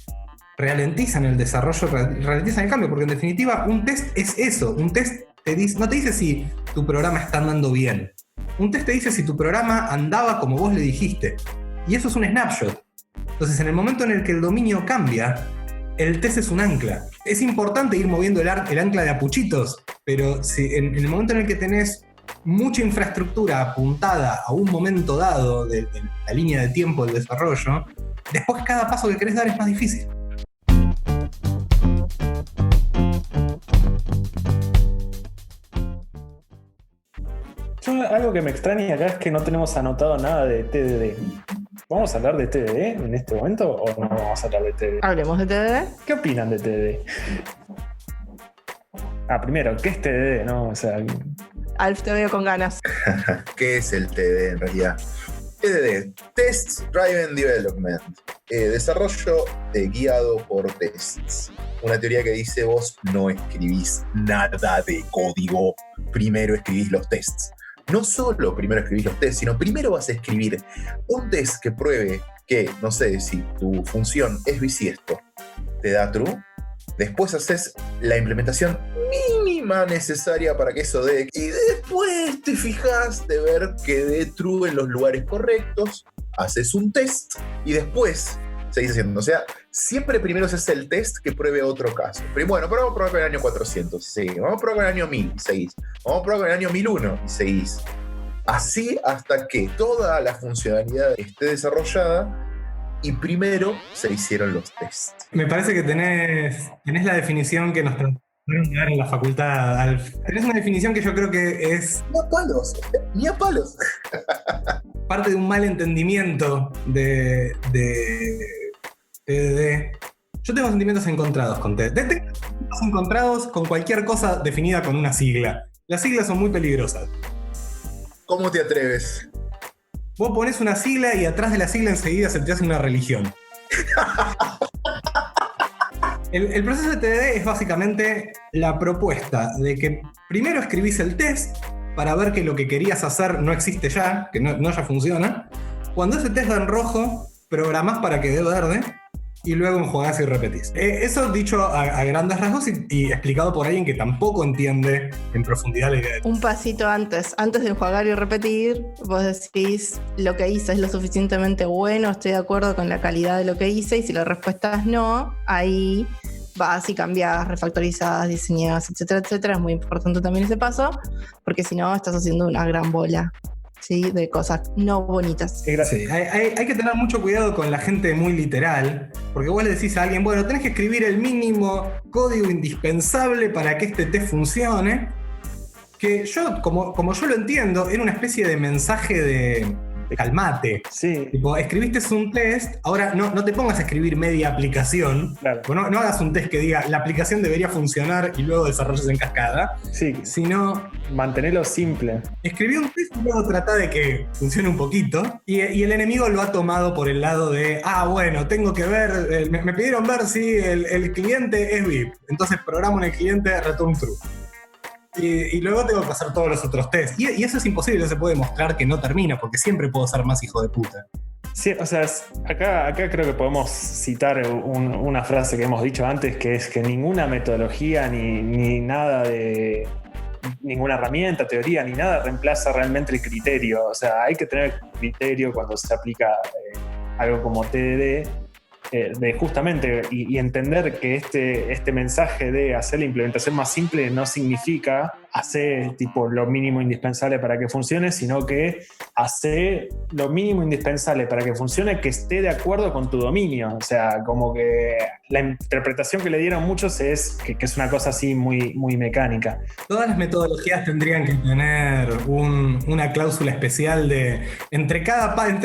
ralentizan el desarrollo, ralentizan el cambio, porque en definitiva un test es eso, un test no te dice si tu programa está andando bien. Un test te dice si tu programa andaba como vos le dijiste. Y eso es un snapshot. Entonces, en el momento en el que el dominio cambia, el test es un ancla. Es importante ir moviendo el ancla de a puchitos, pero si en el momento en el que tenés mucha infraestructura apuntada a un momento dado de la línea de tiempo del desarrollo, después cada paso que querés dar es más difícil. Algo que me extraña acá es que no tenemos anotado nada de TDD. ¿Vamos a hablar de TDD en este momento o no vamos a hablar de TDD? Hablemos de TDD. ¿Qué opinan de TDD? Primero, ¿qué es TDD? ¿No? O sea, Alf, te veo con ganas. ¿Qué es el TDD en realidad? TDD, Test Driven Development, desarrollo guiado por tests. Una teoría que dice vos no escribís nada de código, primero escribís los tests. No solo primero escribís los tests, sino primero vas a escribir un test que pruebe que, no sé, si tu función es bisiesto, te da true. Después haces la implementación mínima necesaria para que eso dé. Y después te fijas de ver que dé true en los lugares correctos. Haces un test y después seguís haciendo. O sea, siempre primero se hace el test que pruebe otro caso. Pero bueno, pero vamos a probar con el año 400 y seguís. Vamos a probar con el año 1000 y seguís. Vamos a probar con el año 1001 y seguís. Así hasta que toda la funcionalidad esté desarrollada. Y primero se hicieron los tests. Me parece que tenés la definición que nos trataron de dar en la facultad, Alf. Tenés una definición que yo creo que es Ni a palos. parte de un mal entendimiento de TDD. Yo tengo sentimientos encontrados con TDD. Tengo sentimientos encontrados con cualquier cosa definida con una sigla. Las siglas son muy peligrosas. ¿Cómo te atreves? Vos ponés una sigla y atrás de la sigla enseguida se te hace una religión. El proceso de TDD es básicamente la propuesta de que primero escribís el test para ver que lo que querías hacer no existe ya, que no ya funciona. Cuando ese test da en rojo, programás para que dé verde y luego enjuagás y repetís. Eso dicho a grandes rasgos y explicado por alguien que tampoco entiende en profundidad la idea. Un pasito antes de enjuagar y repetir, vos decís, lo que hice es lo suficientemente bueno, estoy de acuerdo con la calidad de lo que hice, y si la respuesta es no, ahí vas y cambias, refactorizas, diseñas, etcétera, etcétera. Es muy importante también ese paso, porque si no estás haciendo una gran bola, ¿sí? De cosas no bonitas. Sí, hay que tener mucho cuidado con la gente muy literal, porque vos le decís a alguien, bueno, tenés que escribir el mínimo código indispensable para que este test funcione, que yo, como yo lo entiendo, era una especie de mensaje de calmate. Sí. Tipo, escribiste un test, ahora no te pongas a escribir media aplicación. Claro. No hagas un test que diga la aplicación debería funcionar y luego desarrolles en cascada. Sí. Sino mantenerlo simple. escribí un test y luego trata de que funcione un poquito. Y el enemigo lo ha tomado por el lado de, bueno, tengo que ver, me pidieron ver si el cliente es VIP. Entonces programo en el cliente return true. Y luego tengo que hacer todos los otros tests. Y eso es imposible, se puede mostrar que no termina, porque siempre puedo ser más hijo de puta. Sí, o sea, acá creo que podemos citar una frase que hemos dicho antes, que es que ninguna metodología ni nada de ninguna herramienta, teoría, ni nada reemplaza realmente el criterio. O sea, hay que tener criterio cuando se aplica algo como TDD, de justamente y entender que este mensaje de hacer la implementación más simple no significa hacer tipo lo mínimo indispensable para que funcione, sino que hacer lo mínimo indispensable para que funcione que esté de acuerdo con tu dominio. O sea, como que la interpretación que le dieron muchos es que es una cosa así muy, muy mecánica. Todas las metodologías tendrían que tener una cláusula especial de entre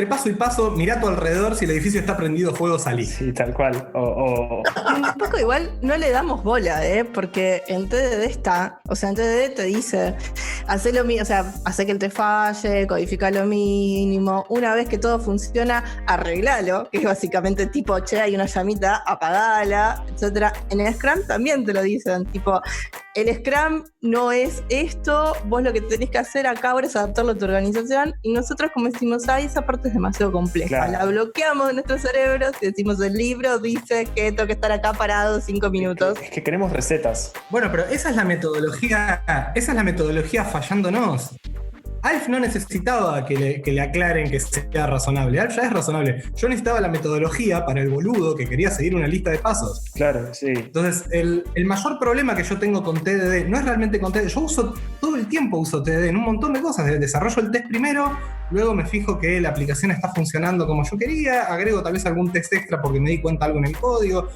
paso y paso, mirá a tu alrededor, si el edificio está prendido fuego, salí. Sí, tal cual. Un poco igual no le damos bola, porque en TDD está, o sea, en TDD te dice, hacé lo mínimo, o sea, hacé que el test falle, codifica lo mínimo, una vez que todo funciona, arreglalo, que es básicamente tipo, che, hay una llamita, apagala, etcétera. En el Scrum también te lo dicen, tipo, el Scrum no es esto, vos lo que tenés que hacer acá ahora es adaptarlo a tu organización, y nosotros como decimos, esa parte es demasiado compleja, claro. La bloqueamos de nuestros cerebros y decimos, el libro dice que tengo que estar acá parado 5 minutos. Es que queremos recetas. Bueno, pero esa es la metodología fallándonos. Alf no necesitaba que le aclaren que sea razonable. Alf ya es razonable. Yo necesitaba la metodología para el boludo que quería seguir una lista de pasos. Claro, sí. Entonces, el mayor problema que yo tengo con TDD no es realmente con TDD. Yo todo el tiempo uso TDD en un montón de cosas. Desarrollo el test primero, luego me fijo que la aplicación está funcionando como yo quería, agrego tal vez algún test extra porque me di cuenta algo en el código.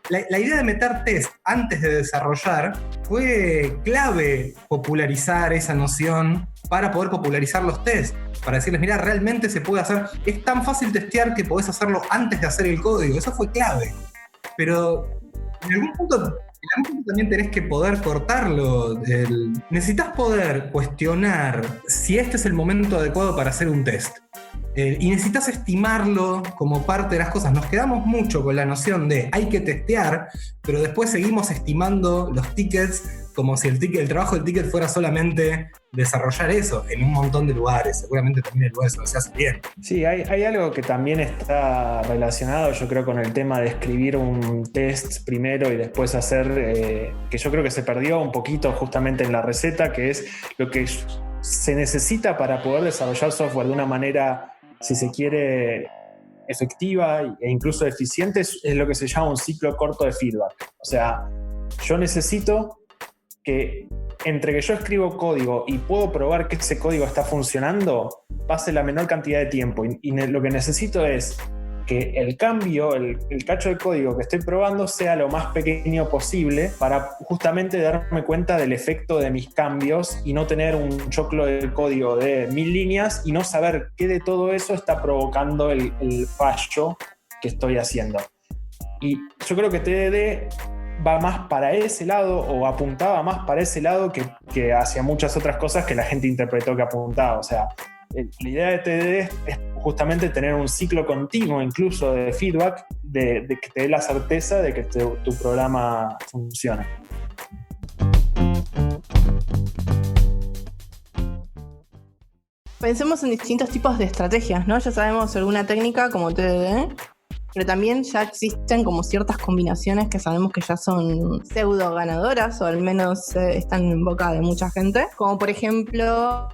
La idea de meter test antes de desarrollar fue clave popularizar esa noción para poder popularizar los tests, para decirles, mira, realmente se puede hacer, es tan fácil testear que podés hacerlo antes de hacer el código, eso fue clave. Pero en algún punto también tenés que poder cortarlo. Necesitas poder cuestionar si este es el momento adecuado para hacer un test. Y necesitas estimarlo como parte de las cosas. Nos quedamos mucho con la noción de hay que testear, pero después seguimos estimando los tickets como si el trabajo del ticket fuera solamente desarrollar eso en un montón de lugares. Seguramente también hay lugares donde se hace bien. Sí, hay algo que también está relacionado, yo creo, con el tema de escribir un test primero y después hacer, que yo creo que se perdió un poquito justamente en la receta, que es lo que se necesita para poder desarrollar software de una manera, si se quiere, efectiva e incluso eficiente, es lo que se llama un ciclo corto de feedback. O sea, yo necesito que entre que yo escribo código y puedo probar que ese código está funcionando, pase la menor cantidad de tiempo. Y lo que necesito es que el cambio, el cacho de código que estoy probando sea lo más pequeño posible para justamente darme cuenta del efecto de mis cambios y no tener un choclo de código de 1000 líneas y no saber qué de todo eso está provocando el fallo que estoy haciendo. Y yo creo que TDD va más para ese lado, o apuntaba más para ese lado que hacia muchas otras cosas que la gente interpretó que apuntaba. O sea, La idea de TDD es justamente tener un ciclo continuo incluso de feedback de que te dé la certeza de que tu programa funciona. Pensemos en distintos tipos de estrategias, ¿no? Ya sabemos alguna técnica como TDD, pero también ya existen como ciertas combinaciones que sabemos que ya son pseudo ganadoras o al menos están en boca de mucha gente, como por ejemplo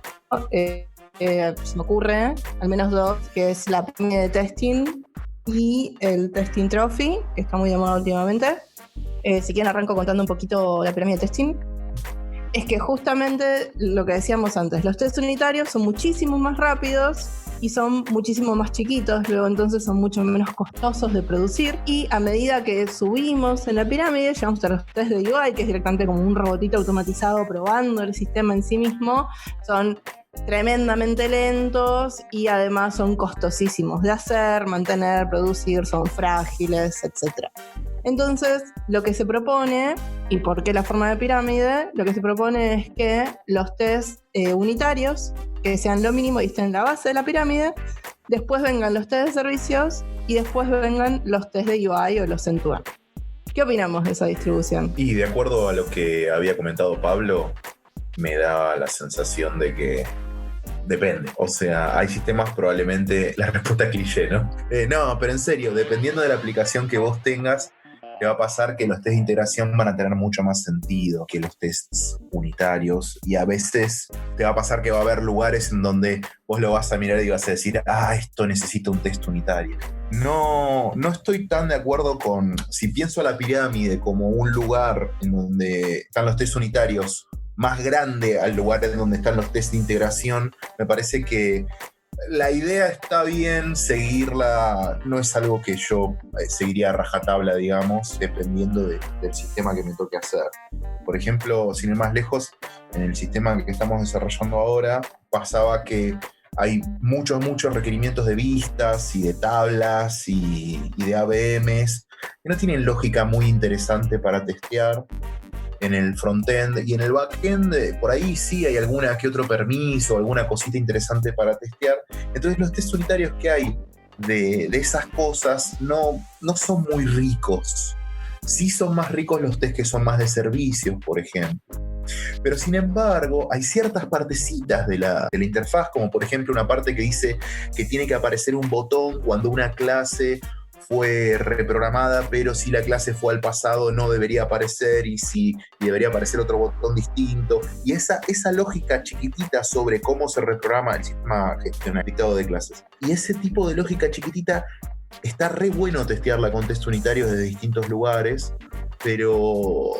se me ocurre al menos dos, que es la pirámide de testing y el testing trophy, que está muy de moda últimamente. Si quieren arranco contando un poquito la pirámide de testing. Es que justamente lo que decíamos antes, los test unitarios son muchísimo más rápidos y son muchísimo más chiquitos, luego entonces son mucho menos costosos de producir, y a medida que subimos en la pirámide llegamos a los test de UI, que es directamente como un robotito automatizado probando el sistema en sí mismo. Son tremendamente lentos y además son costosísimos de hacer, mantener, producir, son frágiles, etc. Entonces, lo que se propone, y por qué la forma de pirámide, lo que se propone es que los test unitarios, que sean lo mínimo y estén en la base de la pirámide, después vengan los test de servicios y después vengan los test de UI o los end-to-end. ¿Qué opinamos de esa distribución? Y de acuerdo a lo que había comentado Pablo, me da la sensación de que depende. O sea, hay sistemas probablemente... La respuesta cliché, ¿no? No, pero en serio, dependiendo de la aplicación que vos tengas, te va a pasar que los test de integración van a tener mucho más sentido que los tests unitarios, y a veces te va a pasar que va a haber lugares en donde vos lo vas a mirar y vas a decir, esto necesita un test unitario. No estoy tan de acuerdo con, si pienso a la pirámide como un lugar en donde están los test unitarios más grande al lugar en donde están los test de integración, me parece que la idea está bien, seguirla no es algo que yo seguiría a rajatabla, digamos, dependiendo del sistema que me toque hacer. Por ejemplo, sin ir más lejos, en el sistema que estamos desarrollando ahora, pasaba que hay muchos requerimientos de vistas y de tablas y de AVMs que no tienen lógica muy interesante para testear en el frontend, y en el backend por ahí sí hay alguna que otro permiso, alguna cosita interesante para testear. Entonces los test unitarios que hay de esas cosas no son muy ricos. Sí son más ricos los test que son más de servicios, por ejemplo. Pero sin embargo, hay ciertas partecitas de la interfaz, como por ejemplo una parte que dice que tiene que aparecer un botón cuando una clase fue reprogramada, pero si la clase fue al pasado no debería aparecer, y debería aparecer otro botón distinto. Y esa lógica chiquitita sobre cómo se reprograma el sistema gestionado de clases. Y ese tipo de lógica chiquitita está re bueno testearla con test unitarios desde distintos lugares, pero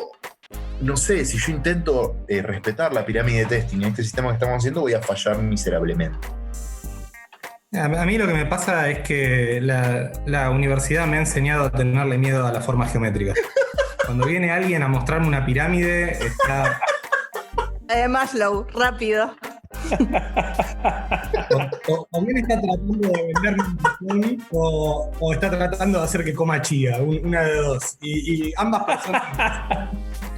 no sé, si yo intento respetar la pirámide de testing en este sistema que estamos haciendo, voy a fallar miserablemente. A mí lo que me pasa es que la universidad me ha enseñado a tenerle miedo a las formas geométricas. Cuando viene alguien a mostrarme una pirámide, está... Maslow, rápido. O bien está tratando de venderme un Bitcoin o está tratando de hacer que coma chía, una de dos. Y ambas personas...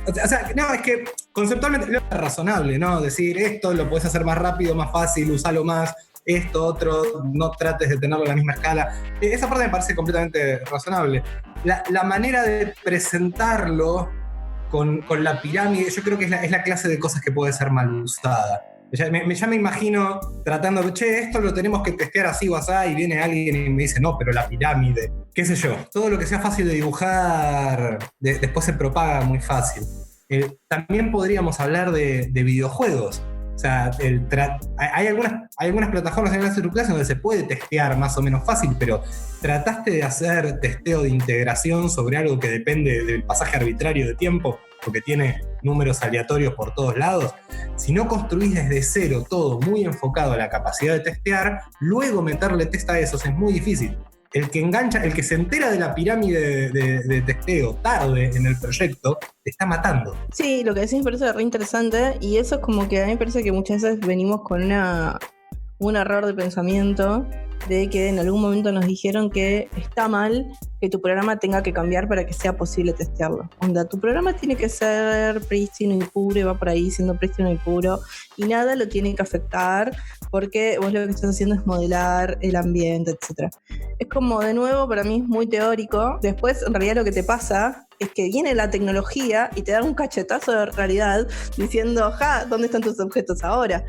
O sea, no, es que conceptualmente es razonable, ¿no? Decir esto lo podés hacer más rápido, más fácil, usalo más. Esto, otro, no trates de tenerlo a la misma escala. Esa parte me parece completamente razonable. La manera de presentarlo con la pirámide, yo creo que es la clase de cosas que puede ser mal usada. Ya me imagino tratando de, esto lo tenemos que testear así o así, y viene alguien y me dice, no, pero la pirámide, qué sé yo. Todo lo que sea fácil de dibujar, después se propaga muy fácil. También podríamos hablar de videojuegos. O sea, hay algunas plataformas en el clase donde se puede testear más o menos fácil, pero trataste de hacer testeo de integración sobre algo que depende del pasaje arbitrario de tiempo, porque tiene números aleatorios por todos lados. Si no construís desde cero todo muy enfocado a la capacidad de testear, luego meterle test a esos es muy difícil. El que engancha, el que se entera de la pirámide de testeo tarde en el proyecto, te está matando. Sí, lo que decís me parece re interesante, y eso es como que a mí me parece que muchas veces venimos con un error de pensamiento de que en algún momento nos dijeron que está mal que tu programa tenga que cambiar para que sea posible testearlo. Onda, tu programa tiene que ser prístino y puro y va por ahí siendo prístino y puro y nada lo tiene que afectar porque vos lo que estás haciendo es modelar el ambiente, etc. Es como, de nuevo, para mí es muy teórico. Después, en realidad, lo que te pasa es que viene la tecnología y te da un cachetazo de realidad diciendo, ja, ¿dónde están tus objetos ahora?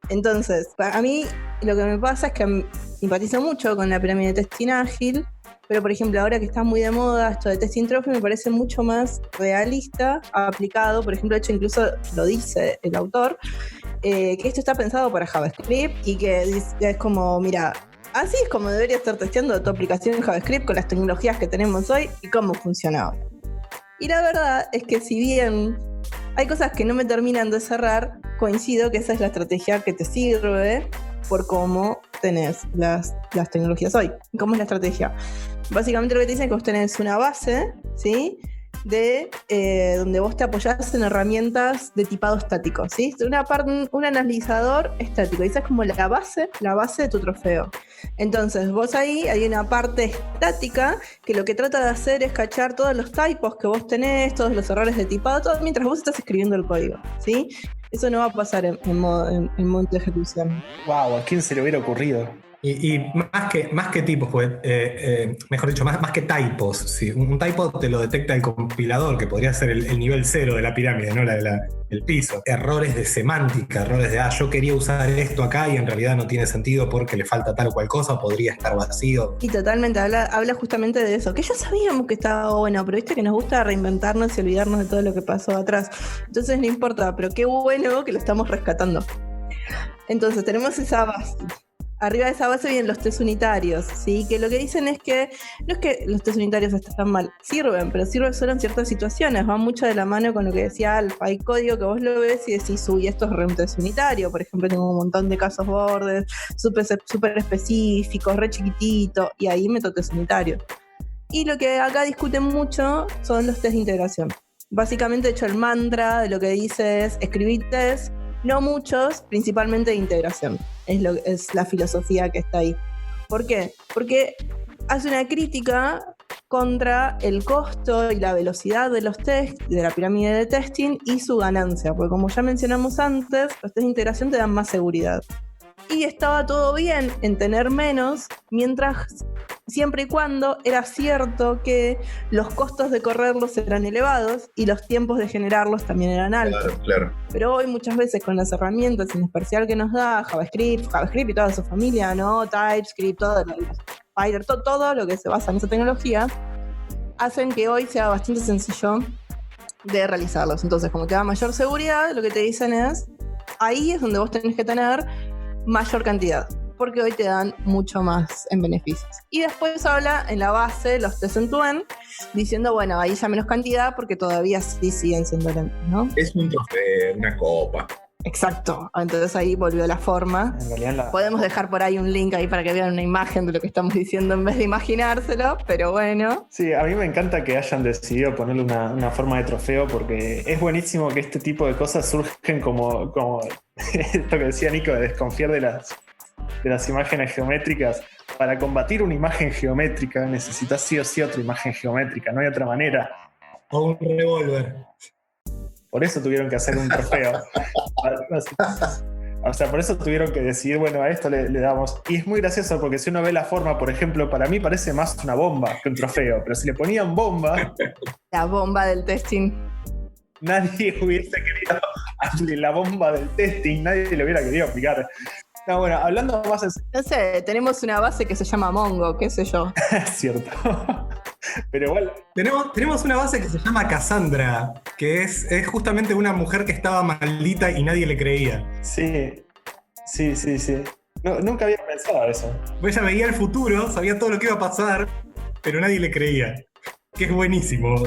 Entonces, a mí lo que me pasa es que simpatizo mucho con la pirámide de testing ágil, pero por ejemplo, ahora que está muy de moda esto de testing trophy, me parece mucho más realista, aplicado. Por ejemplo, de hecho, incluso lo dice el autor, que esto está pensado para JavaScript y que es como, mira, así es como debería estar testeando tu aplicación en JavaScript con las tecnologías que tenemos hoy y cómo funciona hoy. Y la verdad es que si bien hay cosas que no me terminan de cerrar, coincido que esa es la estrategia que te sirve por cómo tenés las tecnologías hoy. ¿Cómo es la estrategia? Básicamente lo que te dicen es que vos tenés una base, ¿sí? De donde vos te apoyás en herramientas de tipado estático, ¿sí? Un analizador estático. Y esa es como la base de tu trofeo. Entonces, vos ahí hay una parte estática que lo que trata de hacer es cachar todos los typos que vos tenés, todos los errores de tipado, todo mientras vos estás escribiendo el código, ¿sí? Eso no va a pasar en modo de ejecución. Wow, ¿a quién se le hubiera ocurrido? Y más que tipos, pues, mejor dicho, más que typos. ¿Sí? Un typo te lo detecta el compilador, que podría ser el nivel 0 de la pirámide, ¿no? El piso. Errores de semántica, errores de, yo quería usar esto acá y en realidad no tiene sentido porque le falta tal o cual cosa, podría estar vacío. Y totalmente, habla justamente de eso, que ya sabíamos que estaba bueno, pero viste que nos gusta reinventarnos y olvidarnos de todo lo que pasó atrás. Entonces no importa, pero qué bueno que lo estamos rescatando. Entonces tenemos esa base. Arriba de esa base vienen los test unitarios, ¿sí? Que lo que dicen es que no es que los test unitarios están mal, sirven, pero sirven solo en ciertas situaciones, van mucho de la mano con lo que decía Alfa. Hay código que vos lo ves y decís, uy, esto es re un test unitario. Por ejemplo, tengo un montón de casos bordes, súper específicos, re chiquitito, y ahí meto test unitario. Y lo que acá discuten mucho son los test de integración. Básicamente, de hecho, el mantra de lo que dice es escribir test, no muchos, principalmente de integración. Es la filosofía que está ahí. ¿Por qué? Porque hace una crítica contra el costo y la velocidad de los tests, de la pirámide de testing y su ganancia. Porque como ya mencionamos antes, los test de integración te dan más seguridad. Y estaba todo bien en tener menos, siempre y cuando era cierto que los costos de correrlos eran elevados y los tiempos de generarlos también eran altos. Claro. Pero hoy muchas veces con las herramientas, en especial que nos da JavaScript y toda su familia, ¿no? TypeScript, Python, todo lo que se basa en esa tecnología, hacen que hoy sea bastante sencillo de realizarlos. Entonces, como te da mayor seguridad, lo que te dicen es, ahí es donde vos tenés que tener mayor cantidad, porque hoy te dan mucho más en beneficios. Y después habla en la base los test end-to-end, diciendo, bueno, ahí ya menos cantidad porque todavía sí siguen siendo lentos, ¿no? Es un trofeo, una copa. Exacto, entonces ahí volvió la forma. En realidad podemos dejar por ahí un link ahí para que vean una imagen de lo que estamos diciendo en vez de imaginárselo, pero bueno. Sí, a mí me encanta que hayan decidido ponerle una forma de trofeo porque es buenísimo que este tipo de cosas surgen como esto que decía Nico, de desconfiar de las imágenes geométricas. Para combatir una imagen geométrica necesitas sí o sí otra imagen geométrica, no hay otra manera. O un revólver. Por eso tuvieron que hacer un trofeo. O sea, por eso tuvieron que decidir, bueno, a esto le damos. Y es muy gracioso porque si uno ve la forma, por ejemplo, para mí parece más una bomba que un trofeo, pero si le ponían bomba... La bomba del testing. Nadie hubiese querido darle la bomba del testing, nadie le hubiera querido aplicar. No, bueno, hablando más en serio. No sé, tenemos una base que se llama Mongo, qué sé yo. Es cierto. Pero igual. Tenemos una base que se llama Cassandra, que es justamente una mujer que estaba maldita y nadie le creía. Sí. No, nunca había pensado eso. Ella veía el futuro, sabía todo lo que iba a pasar, pero nadie le creía. Que es buenísimo.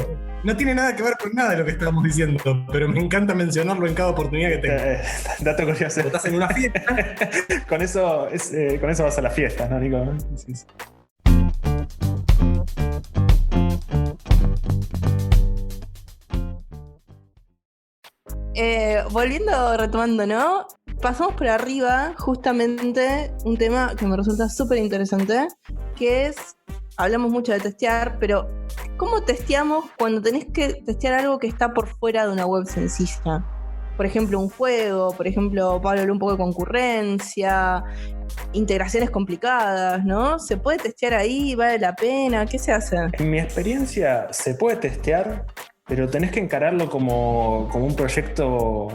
No tiene nada que ver con nada de lo que estábamos diciendo, pero me encanta mencionarlo en cada oportunidad que tengo. Dato curioso. Estás en una fiesta. con eso vas a la fiesta, ¿no, Nico? Sí. Retomando, ¿no? pasamos por arriba justamente un tema que me resulta súper interesante, que es, hablamos mucho de testear, pero ¿cómo testeamos cuando tenés que testear algo que está por fuera de una web sencilla? Por ejemplo, un juego, por ejemplo, Pablo habló un poco de concurrencia, integraciones complicadas, ¿no? ¿Se puede testear ahí? ¿Vale la pena? ¿Qué se hace? En mi experiencia se puede testear, pero tenés que encararlo como un proyecto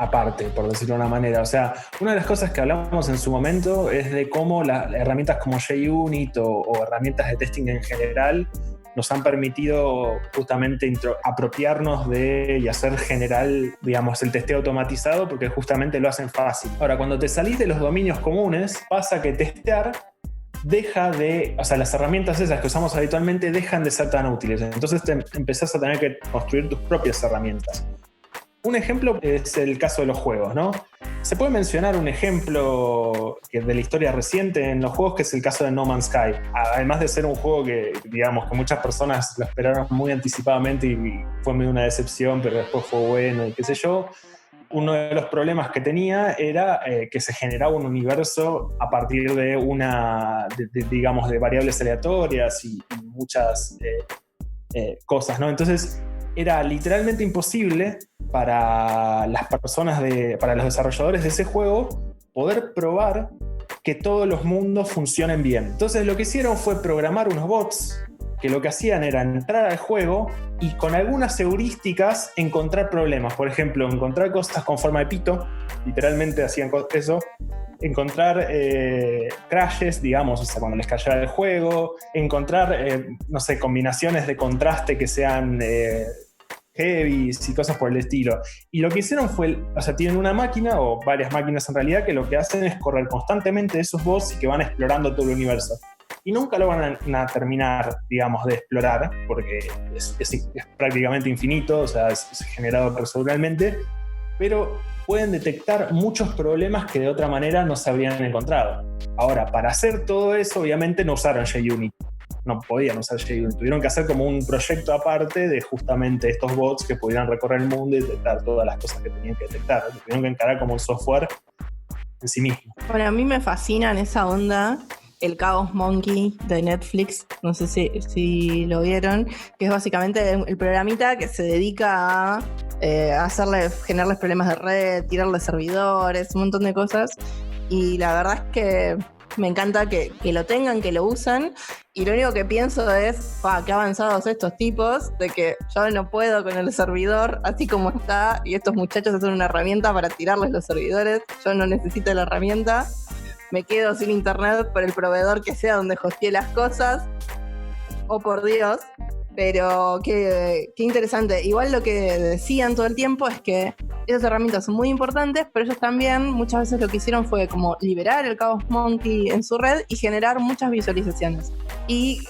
aparte, por decirlo de una manera. O sea, una de las cosas que hablamos en su momento es de cómo las herramientas como JUnit o herramientas de testing en general nos han permitido justamente apropiarnos de y hacer general, digamos, el testeo automatizado, porque justamente lo hacen fácil. Ahora, cuando te salís de los dominios comunes, pasa que testear deja de, o sea, las herramientas esas que usamos habitualmente dejan de ser tan útiles. Entonces te empezás a tener que construir tus propias herramientas. Un ejemplo es el caso de los juegos, ¿no? Se puede mencionar un ejemplo de la historia reciente en los juegos, que es el caso de No Man's Sky. Además de ser un juego que, digamos, que muchas personas lo esperaron muy anticipadamente y fue medio una decepción, pero después fue bueno y qué sé yo. Uno de los problemas que tenía era que se generaba un universo a partir de digamos, de variables aleatorias y muchas cosas, ¿no? Entonces era literalmente imposible para las personas, para los desarrolladores de ese juego, poder probar que todos los mundos funcionen bien. Entonces lo que hicieron fue programar unos bots que lo que hacían era entrar al juego y con algunas heurísticas encontrar problemas. Por ejemplo, encontrar cosas con forma de pito, literalmente hacían eso, encontrar crashes, digamos, o sea, cuando les cayera el juego, encontrar, no sé, combinaciones de contraste que sean heavies y cosas por el estilo. Y lo que hicieron fue, o sea, tienen una máquina o varias máquinas en realidad que lo que hacen es correr constantemente esos bots y que van explorando todo el universo. Y nunca lo van a terminar, digamos, de explorar, porque es prácticamente infinito, o sea, es generado proceduralmente, pero pueden detectar muchos problemas que de otra manera no se habrían encontrado. Ahora, para hacer todo eso, obviamente no usaron JUnit. No podían usar JUnit. Tuvieron que hacer como un proyecto aparte de justamente estos bots que pudieran recorrer el mundo y detectar todas las cosas que tenían que detectar. Lo tuvieron que encarar como un software en sí mismo. Bueno, a mí me fascina en esa onda el Chaos Monkey de Netflix, no sé si lo vieron, que es básicamente el programita que se dedica a generarles problemas de red, tirarles servidores, un montón de cosas. Y la verdad es que me encanta que lo tengan, que lo usen. Y lo único que pienso es, qué avanzados estos tipos, de que yo no puedo con el servidor así como está, y estos muchachos hacen una herramienta para tirarles los servidores. Yo no necesito la herramienta. Me quedo sin internet por el proveedor que sea donde hosteé las cosas. Oh, por Dios. Pero qué interesante. Igual lo que decían todo el tiempo es que esas herramientas son muy importantes, pero ellos también muchas veces lo que hicieron fue como liberar el Chaos Monkey en su red y generar muchas visualizaciones. Y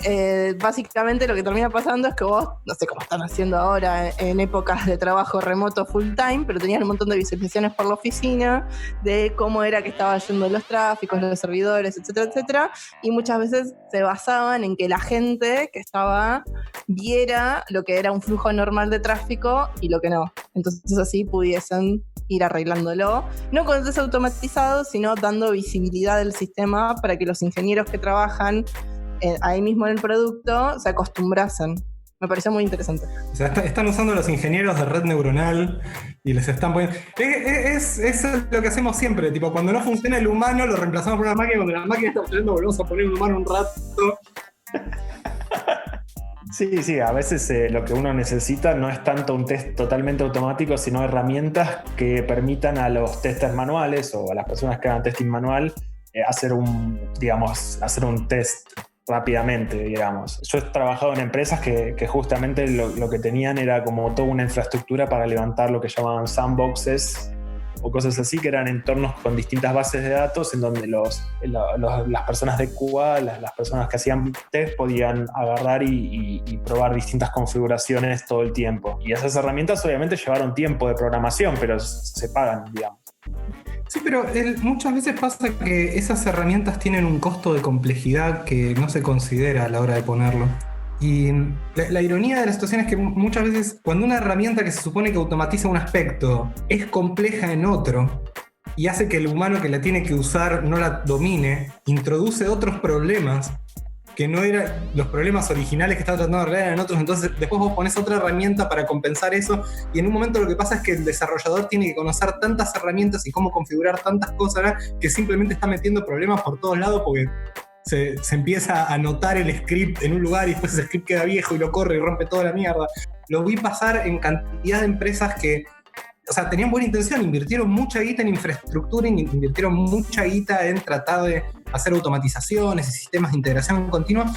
básicamente lo que termina pasando es que vos, no sé cómo están haciendo ahora en épocas de trabajo remoto full time, pero tenían un montón de visualizaciones por la oficina de cómo era que estaba yendo los tráficos, los servidores, etcétera, etcétera. Y muchas veces se basaban en que la gente que estaba viera lo que era un flujo normal de tráfico y lo que no. Entonces así pudiesen ir arreglándolo, no con test automatizado, sino dando visibilidad del sistema para que los ingenieros que trabajan ahí mismo en el producto se acostumbrasen. Me pareció muy interesante. O sea, están usando los ingenieros de red neuronal y les están poniendo... Es lo que hacemos siempre, tipo, cuando no funciona el humano lo reemplazamos por una máquina, cuando la máquina está funcionando volvemos a poner un humano un rato. Sí, a veces lo que uno necesita no es tanto un test totalmente automático, sino herramientas que permitan a los testers manuales o a las personas que hagan testing manual hacer un test rápidamente, digamos. Yo he trabajado en empresas que justamente lo que tenían era como toda una infraestructura para levantar lo que llamaban sandboxes o cosas así, que eran entornos con distintas bases de datos en donde las personas de QA, las personas que hacían test podían agarrar y probar distintas configuraciones todo el tiempo. Y esas herramientas obviamente llevaron tiempo de programación, pero se pagan, digamos. Sí, pero muchas veces pasa que esas herramientas tienen un costo de complejidad que no se considera a la hora de ponerlo. Y la ironía de la situación es que muchas veces cuando una herramienta que se supone que automatiza un aspecto es compleja en otro y hace que el humano que la tiene que usar no la domine, introduce otros problemas que no eran los problemas originales que estaba tratando de arreglar en otros. Entonces después vos ponés otra herramienta para compensar eso, y en un momento lo que pasa es que el desarrollador tiene que conocer tantas herramientas y cómo configurar tantas cosas, ¿verdad?, que simplemente está metiendo problemas por todos lados porque se empieza a anotar el script en un lugar y después ese script queda viejo y lo corre y rompe toda la mierda. Lo vi pasar en cantidad de empresas que, o sea, tenían buena intención, invirtieron mucha guita en infraestructura, invirtieron mucha guita en tratar de hacer automatizaciones y sistemas de integración continua,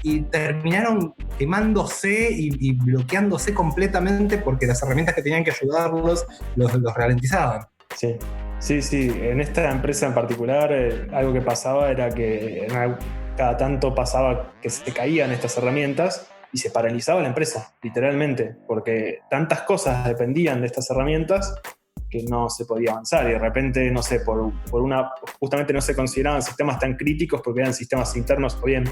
y terminaron quemándose y bloqueándose completamente porque las herramientas que tenían que ayudarlos los ralentizaban. Sí. En esta empresa en particular, algo que pasaba era que cada tanto pasaba que se caían estas herramientas y se paralizaba la empresa, literalmente, porque tantas cosas dependían de estas herramientas que no se podía avanzar, y de repente, no sé, justamente no se consideraban sistemas tan críticos porque eran sistemas internos, o bien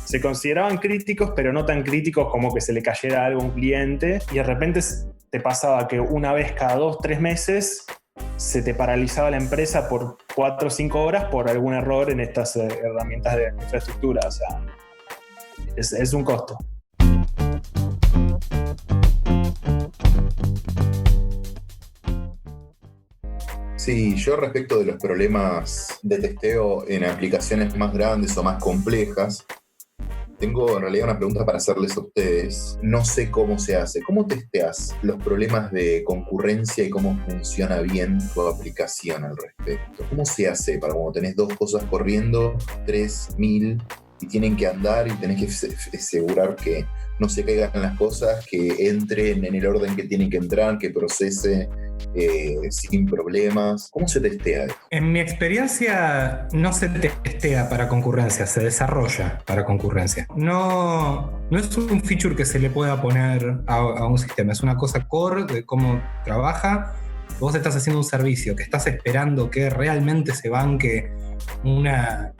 se consideraban críticos pero no tan críticos como que se le cayera algo a un cliente, y de repente te pasaba que una vez cada 2-3 meses se te paralizaba la empresa por 4 o 5 horas por algún error en estas herramientas de infraestructura. O sea, es un costo. Sí, yo respecto de los problemas de testeo en aplicaciones más grandes o más complejas, tengo en realidad una pregunta para hacerles a ustedes. No sé cómo se hace. ¿Cómo testeas los problemas de concurrencia y cómo funciona bien tu aplicación al respecto? ¿Cómo se hace para cuando tenés 2 cosas corriendo, 3.000 y tienen que andar y tenés que asegurar que no se caigan las cosas, que entren en el orden que tienen que entrar, que procese sin problemas? ¿Cómo se testea esto? En mi experiencia no se testea para concurrencia, se desarrolla para concurrencia. No es un feature que se le pueda poner a un sistema, es una cosa core de cómo trabaja. Vos estás haciendo un servicio que estás esperando que realmente se banque una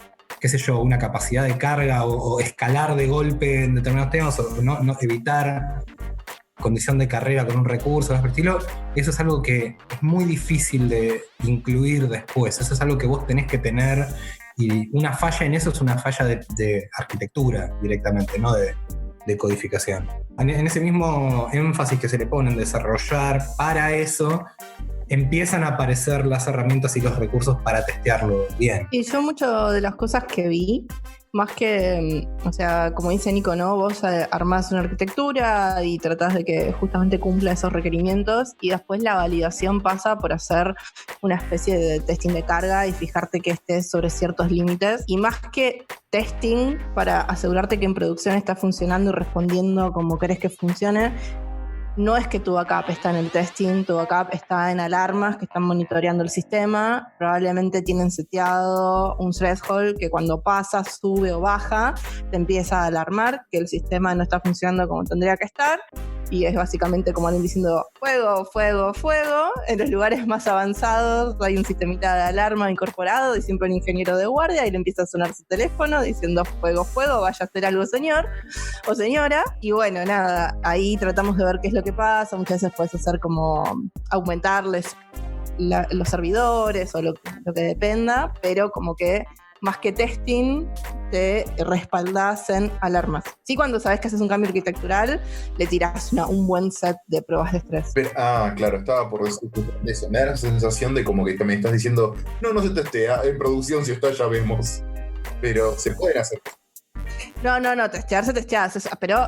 capacidad de carga o escalar de golpe en determinados temas, o no evitar condición de carrera con un recurso, de estilo. Eso es algo que es muy difícil de incluir después. Eso es algo que vos tenés que tener, y una falla en eso es una falla de arquitectura directamente, no de codificación. En ese mismo énfasis que se le pone en desarrollar para eso, empiezan a aparecer las herramientas y los recursos para testearlo bien. Y yo mucho de las cosas que vi, más que, o sea, como dice Nico, ¿no? Vos armás una arquitectura y tratás de que justamente cumpla esos requerimientos, y después la validación pasa por hacer una especie de testing de carga y fijarte que estés sobre ciertos límites. Y más que testing para asegurarte que en producción está funcionando y respondiendo como querés que funcione, no es que tu backup está en el testing, tu backup está en alarmas que están monitoreando el sistema. Probablemente tienen seteado un threshold que cuando pasa, sube o baja, te empieza a alarmar que el sistema no está funcionando como tendría que estar. Y es básicamente como alguien diciendo fuego, fuego, fuego. En los lugares más avanzados hay un sistemita de alarma incorporado y siempre un ingeniero de guardia, y le empieza a sonar su teléfono diciendo fuego, fuego, vaya a hacer algo, señor o señora. Y bueno, nada, ahí tratamos de ver qué es lo que pasa. Muchas veces puedes hacer como aumentarles los servidores o lo que dependa, pero como que más que testing, te respaldás en alarmas. Sí, cuando sabes que haces un cambio arquitectural, le tirás un buen set de pruebas de estrés. Pero, claro, estaba por decir eso. Me da la sensación de como que me estás diciendo, no se testea, en producción si está ya vemos. Pero se pueden hacer. No, testearse, pero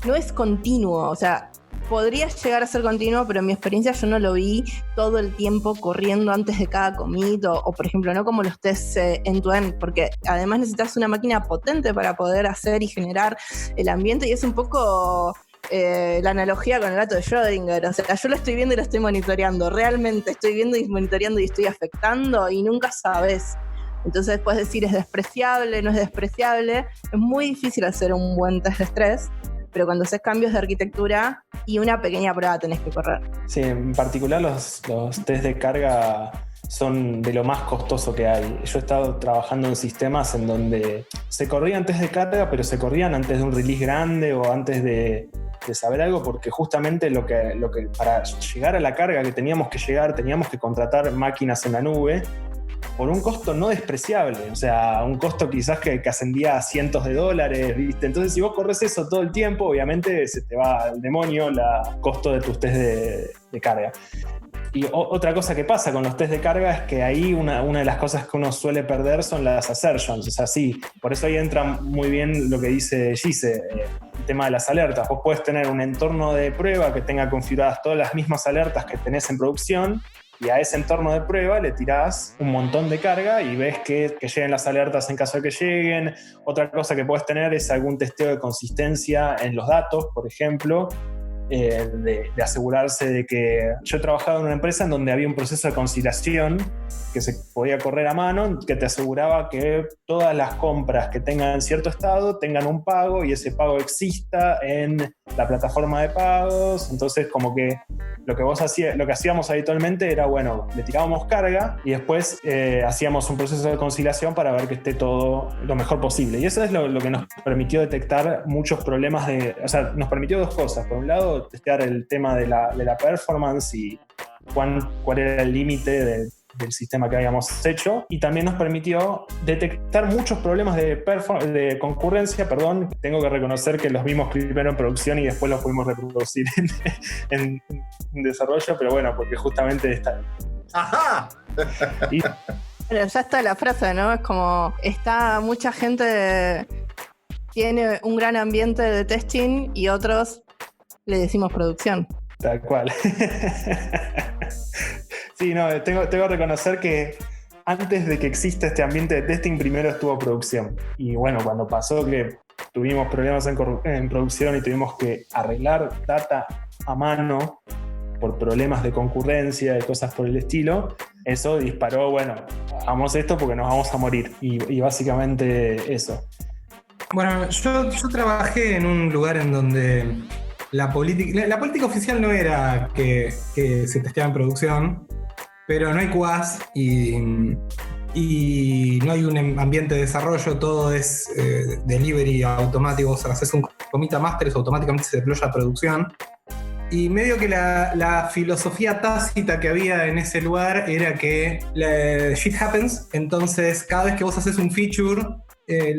no es continuo, o sea, podría llegar a ser continuo, pero en mi experiencia yo no lo vi todo el tiempo corriendo antes de cada commit, o por ejemplo, no como los tests end-to-end, porque además necesitas una máquina potente para poder hacer y generar el ambiente, y es un poco la analogía con el gato de Schrödinger. O sea, yo lo estoy viendo y lo estoy monitoreando, realmente estoy viendo y monitoreando y estoy afectando, y nunca sabes. Entonces puedes decir, ¿es despreciable? ¿No es despreciable? Es muy difícil hacer un buen test de estrés, pero cuando haces cambios de arquitectura y una pequeña prueba tenés que correr. Sí, en particular los test de carga son de lo más costoso que hay. Yo he estado trabajando en sistemas en donde se corrían test de carga, pero se corrían antes de un release grande o antes de saber algo, porque justamente lo que para llegar a la carga que teníamos que llegar, teníamos que contratar máquinas en la nube por un costo no despreciable, o sea, un costo quizás que ascendía a cientos de dólares, ¿viste? Entonces, si vos corres eso todo el tiempo, obviamente se te va al demonio el costo de tus test de carga. Y otra cosa que pasa con los test de carga es que ahí una de las cosas que uno suele perder son las assertions. O sea, sí, por eso ahí entra muy bien lo que dice Gise, el tema de las alertas. Vos podés tener un entorno de prueba que tenga configuradas todas las mismas alertas que tenés en producción, y a ese entorno de prueba le tirás un montón de carga y ves que lleguen las alertas en caso de que lleguen. Otra cosa que puedes tener es algún testeo de consistencia en los datos, por ejemplo, de asegurarse de que... Yo he trabajado en una empresa en donde había un proceso de conciliación que se podía correr a mano, que te aseguraba que todas las compras que tengan cierto estado tengan un pago y ese pago exista en la plataforma de pagos. Entonces, como que lo que hacíamos habitualmente era, bueno, le tirábamos carga y después hacíamos un proceso de conciliación para ver que esté todo lo mejor posible. Y eso es lo que nos permitió detectar muchos problemas o sea, nos permitió dos cosas. Por un lado, testear el tema de la performance y cuál era el límite del sistema que habíamos hecho, y también nos permitió detectar muchos problemas de concurrencia. Tengo que reconocer que los vimos primero en producción y después los pudimos reproducir en desarrollo, pero bueno, porque justamente está... ¡Ajá! Bueno, ya está la frase, ¿no? Es como, está mucha gente, tiene un gran ambiente de testing y otros le decimos producción. Tal cual. Sí, no, tengo que reconocer que antes de que exista este ambiente de testing, primero estuvo producción. Y bueno, cuando pasó que tuvimos problemas en producción y tuvimos que arreglar data a mano por problemas de concurrencia y cosas por el estilo, eso disparó, bueno, hagamos esto porque nos vamos a morir. Y básicamente eso. Bueno, yo trabajé en un lugar en donde la política oficial no era que se testeaba en producción, pero no hay QAs y no hay un ambiente de desarrollo, todo es delivery automático. O sea, haces un commit a master, eso automáticamente se deploya a producción. Y medio que la filosofía tácita que había en ese lugar era que shit happens, entonces cada vez que vos haces un feature,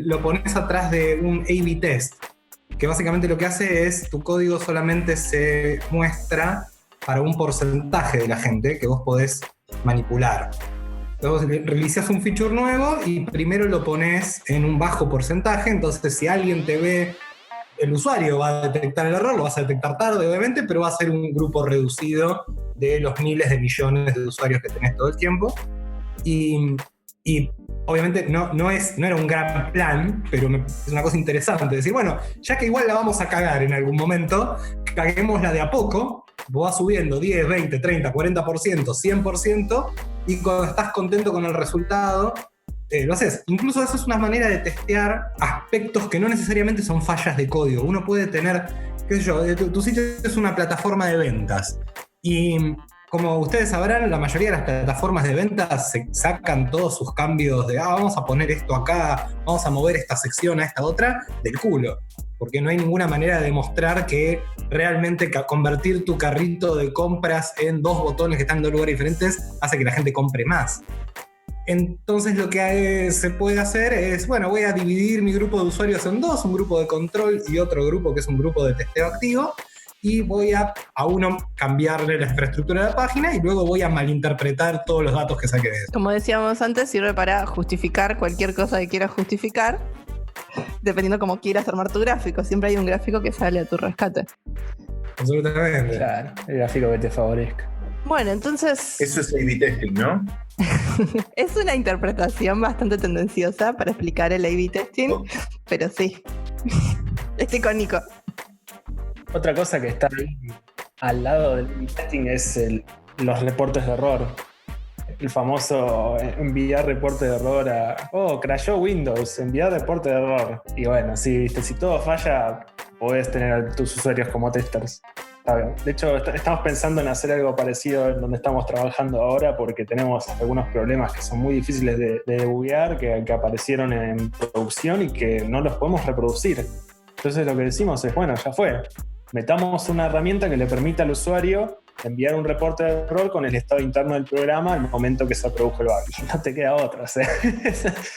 lo pones atrás de un A/B test, que básicamente lo que hace es tu código solamente se muestra para un porcentaje de la gente que vos podés manipular. Entonces releaseás un feature nuevo y primero lo pones en un bajo porcentaje, entonces si alguien te ve, el usuario va a detectar el error, lo vas a detectar tarde obviamente, pero va a ser un grupo reducido de los miles de millones de usuarios que tenés todo el tiempo. Y obviamente no era un gran plan, pero es una cosa interesante decir, bueno, ya que igual la vamos a cagar en algún momento, caguémosla de a poco. Vos vas subiendo 10, 20, 30, 40%, 100%, y cuando estás contento con el resultado, lo haces. Incluso eso es una manera de testear aspectos que no necesariamente son fallas de código. Uno puede tener, qué sé yo, tu sitio es una plataforma de ventas, y como ustedes sabrán, la mayoría de las plataformas de ventas se sacan todos sus cambios de vamos a poner esto acá, vamos a mover esta sección a esta otra, del culo. Porque no hay ninguna manera de demostrar que realmente convertir tu carrito de compras en 2 botones que están en 2 lugares diferentes hace que la gente compre más. Entonces lo que se puede hacer es, bueno, voy a dividir mi grupo de usuarios en 2, un grupo de control y otro grupo que es un grupo de testeo activo, y voy a uno cambiarle la infraestructura de la página y luego voy a malinterpretar todos los datos que saque de eso. Como decíamos antes, sirve para justificar cualquier cosa que quieras justificar, dependiendo cómo quieras armar tu gráfico. Siempre hay un gráfico que sale a tu rescate. Absolutamente. Claro, el gráfico que te favorezca. Bueno, entonces... Eso es A/B testing, ¿no? Es una interpretación bastante tendenciosa para explicar el A/B testing, pero sí. Estoy con Nico. Otra cosa que está ahí al lado del A/B testing es los reportes de error. El famoso enviar reporte de error crashó Windows, enviar reporte de error. Y bueno, sí, si todo falla, podés tener a tus usuarios como testers. Está bien. De hecho, estamos pensando en hacer algo parecido en donde estamos trabajando ahora, porque tenemos algunos problemas que son muy difíciles de debuguear, que aparecieron en producción y que no los podemos reproducir. Entonces lo que decimos es, bueno, ya fue. metamos una herramienta que le permita al usuario enviar un reporte de error con el estado interno del programa al momento que se produjo el bug. Y no te queda otra, o sea,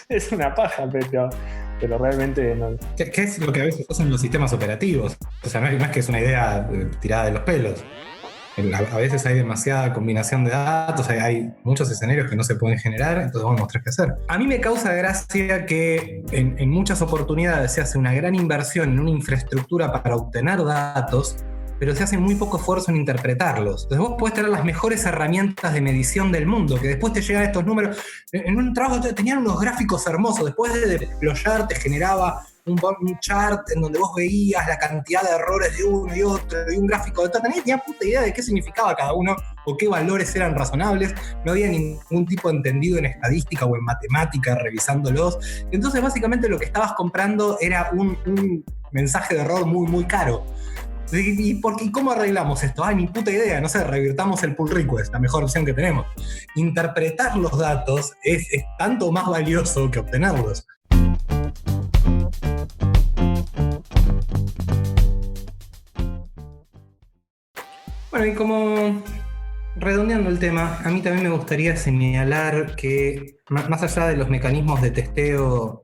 es una paja, pero realmente no. ¿Qué es lo que a veces hacen los sistemas operativos? O sea, no es que es una idea tirada de los pelos. A veces hay demasiada combinación de datos, hay muchos escenarios que no se pueden generar, entonces vamos a mostrar qué hacer. A mí me causa gracia que en muchas oportunidades se hace una gran inversión en una infraestructura para obtener datos, pero se hace muy poco esfuerzo en interpretarlos. Entonces vos podés tener las mejores herramientas de medición del mundo, que después te llegan estos números. En un trabajo tenían unos gráficos hermosos, después de deployar te generaba un chart en donde vos veías la cantidad de errores de uno y otro, y un gráfico de todo. No tenía puta idea de qué significaba cada uno o qué valores eran razonables. No había ningún tipo entendido en estadística o en matemática revisándolos. Entonces básicamente lo que estabas comprando era un mensaje de error muy, muy caro. ¿Y cómo arreglamos esto? Ni puta idea, no sé, revirtamos el pull request, la mejor opción que tenemos. Interpretar los datos es tanto más valioso que obtenerlos. Bueno, y como redondeando el tema, a mí también me gustaría señalar que más allá de los mecanismos de testeo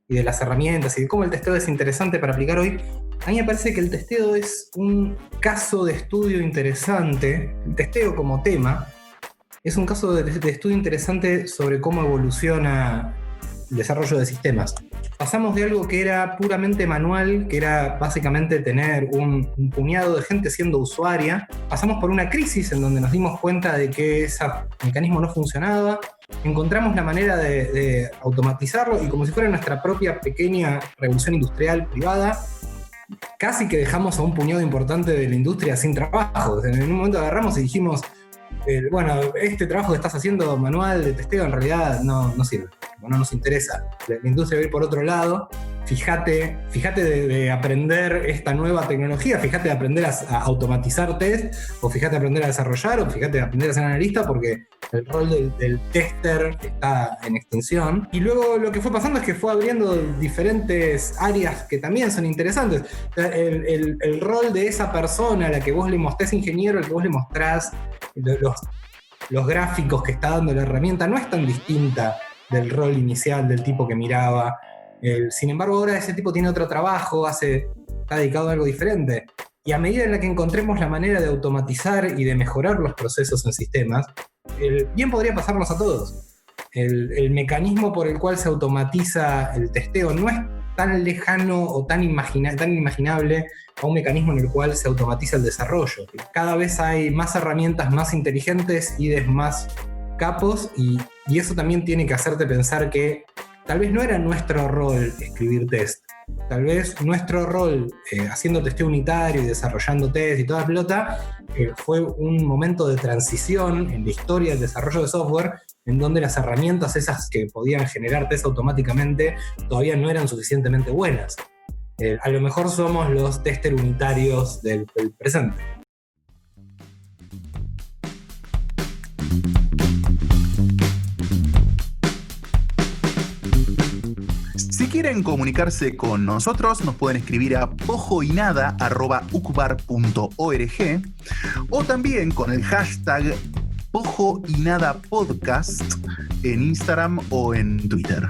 y de las herramientas y de cómo el testeo es interesante para aplicar hoy, a mí me parece que el testeo es un caso de estudio interesante. El testeo como tema es un caso de estudio interesante sobre cómo evoluciona el desarrollo de sistemas. Pasamos de algo que era puramente manual, que era básicamente tener un puñado de gente siendo usuaria. Pasamos por una crisis en donde nos dimos cuenta de que ese mecanismo no funcionaba. Encontramos la manera de automatizarlo y como si fuera nuestra propia pequeña revolución industrial privada, casi que dejamos a un puñado importante de la industria sin trabajo. En un momento agarramos y dijimos, bueno, este trabajo que estás haciendo manual de testeo en realidad no sirve, no nos interesa. La industria va a ir por otro lado. Fíjate de aprender esta nueva tecnología, fíjate de aprender a automatizar test, o fíjate de aprender a desarrollar, o fíjate de aprender a ser analista, porque el rol del tester está en extinción. Y luego lo que fue pasando es que fue abriendo diferentes áreas que también son interesantes. El rol de esa persona a la que vos le mostrás, ingeniero, al que vos le mostrás los gráficos que está dando la herramienta, no es tan distinta del rol inicial del tipo que miraba. Sin embargo, ahora ese tipo tiene otro trabajo, está dedicado a algo diferente. Y a medida en la que encontremos la manera de automatizar y de mejorar los procesos en sistemas, bien podría pasarnos a todos. El mecanismo por el cual se automatiza el testeo no es tan lejano o tan inimaginable a un mecanismo en el cual se automatiza el desarrollo. Cada vez hay más herramientas más inteligentes y de más capos, y eso también tiene que hacerte pensar que tal vez no era nuestro rol escribir test. Tal vez nuestro rol haciendo testeo unitario y desarrollando test y toda la pelota fue un momento de transición en la historia del desarrollo de software en donde las herramientas esas que podían generar test automáticamente todavía no eran suficientemente buenas. A lo mejor somos los tester unitarios del presente. Si quieren comunicarse con nosotros, nos pueden escribir a pojoinada@ucbar.org o también con el hashtag pojoinadapodcast en Instagram o en Twitter.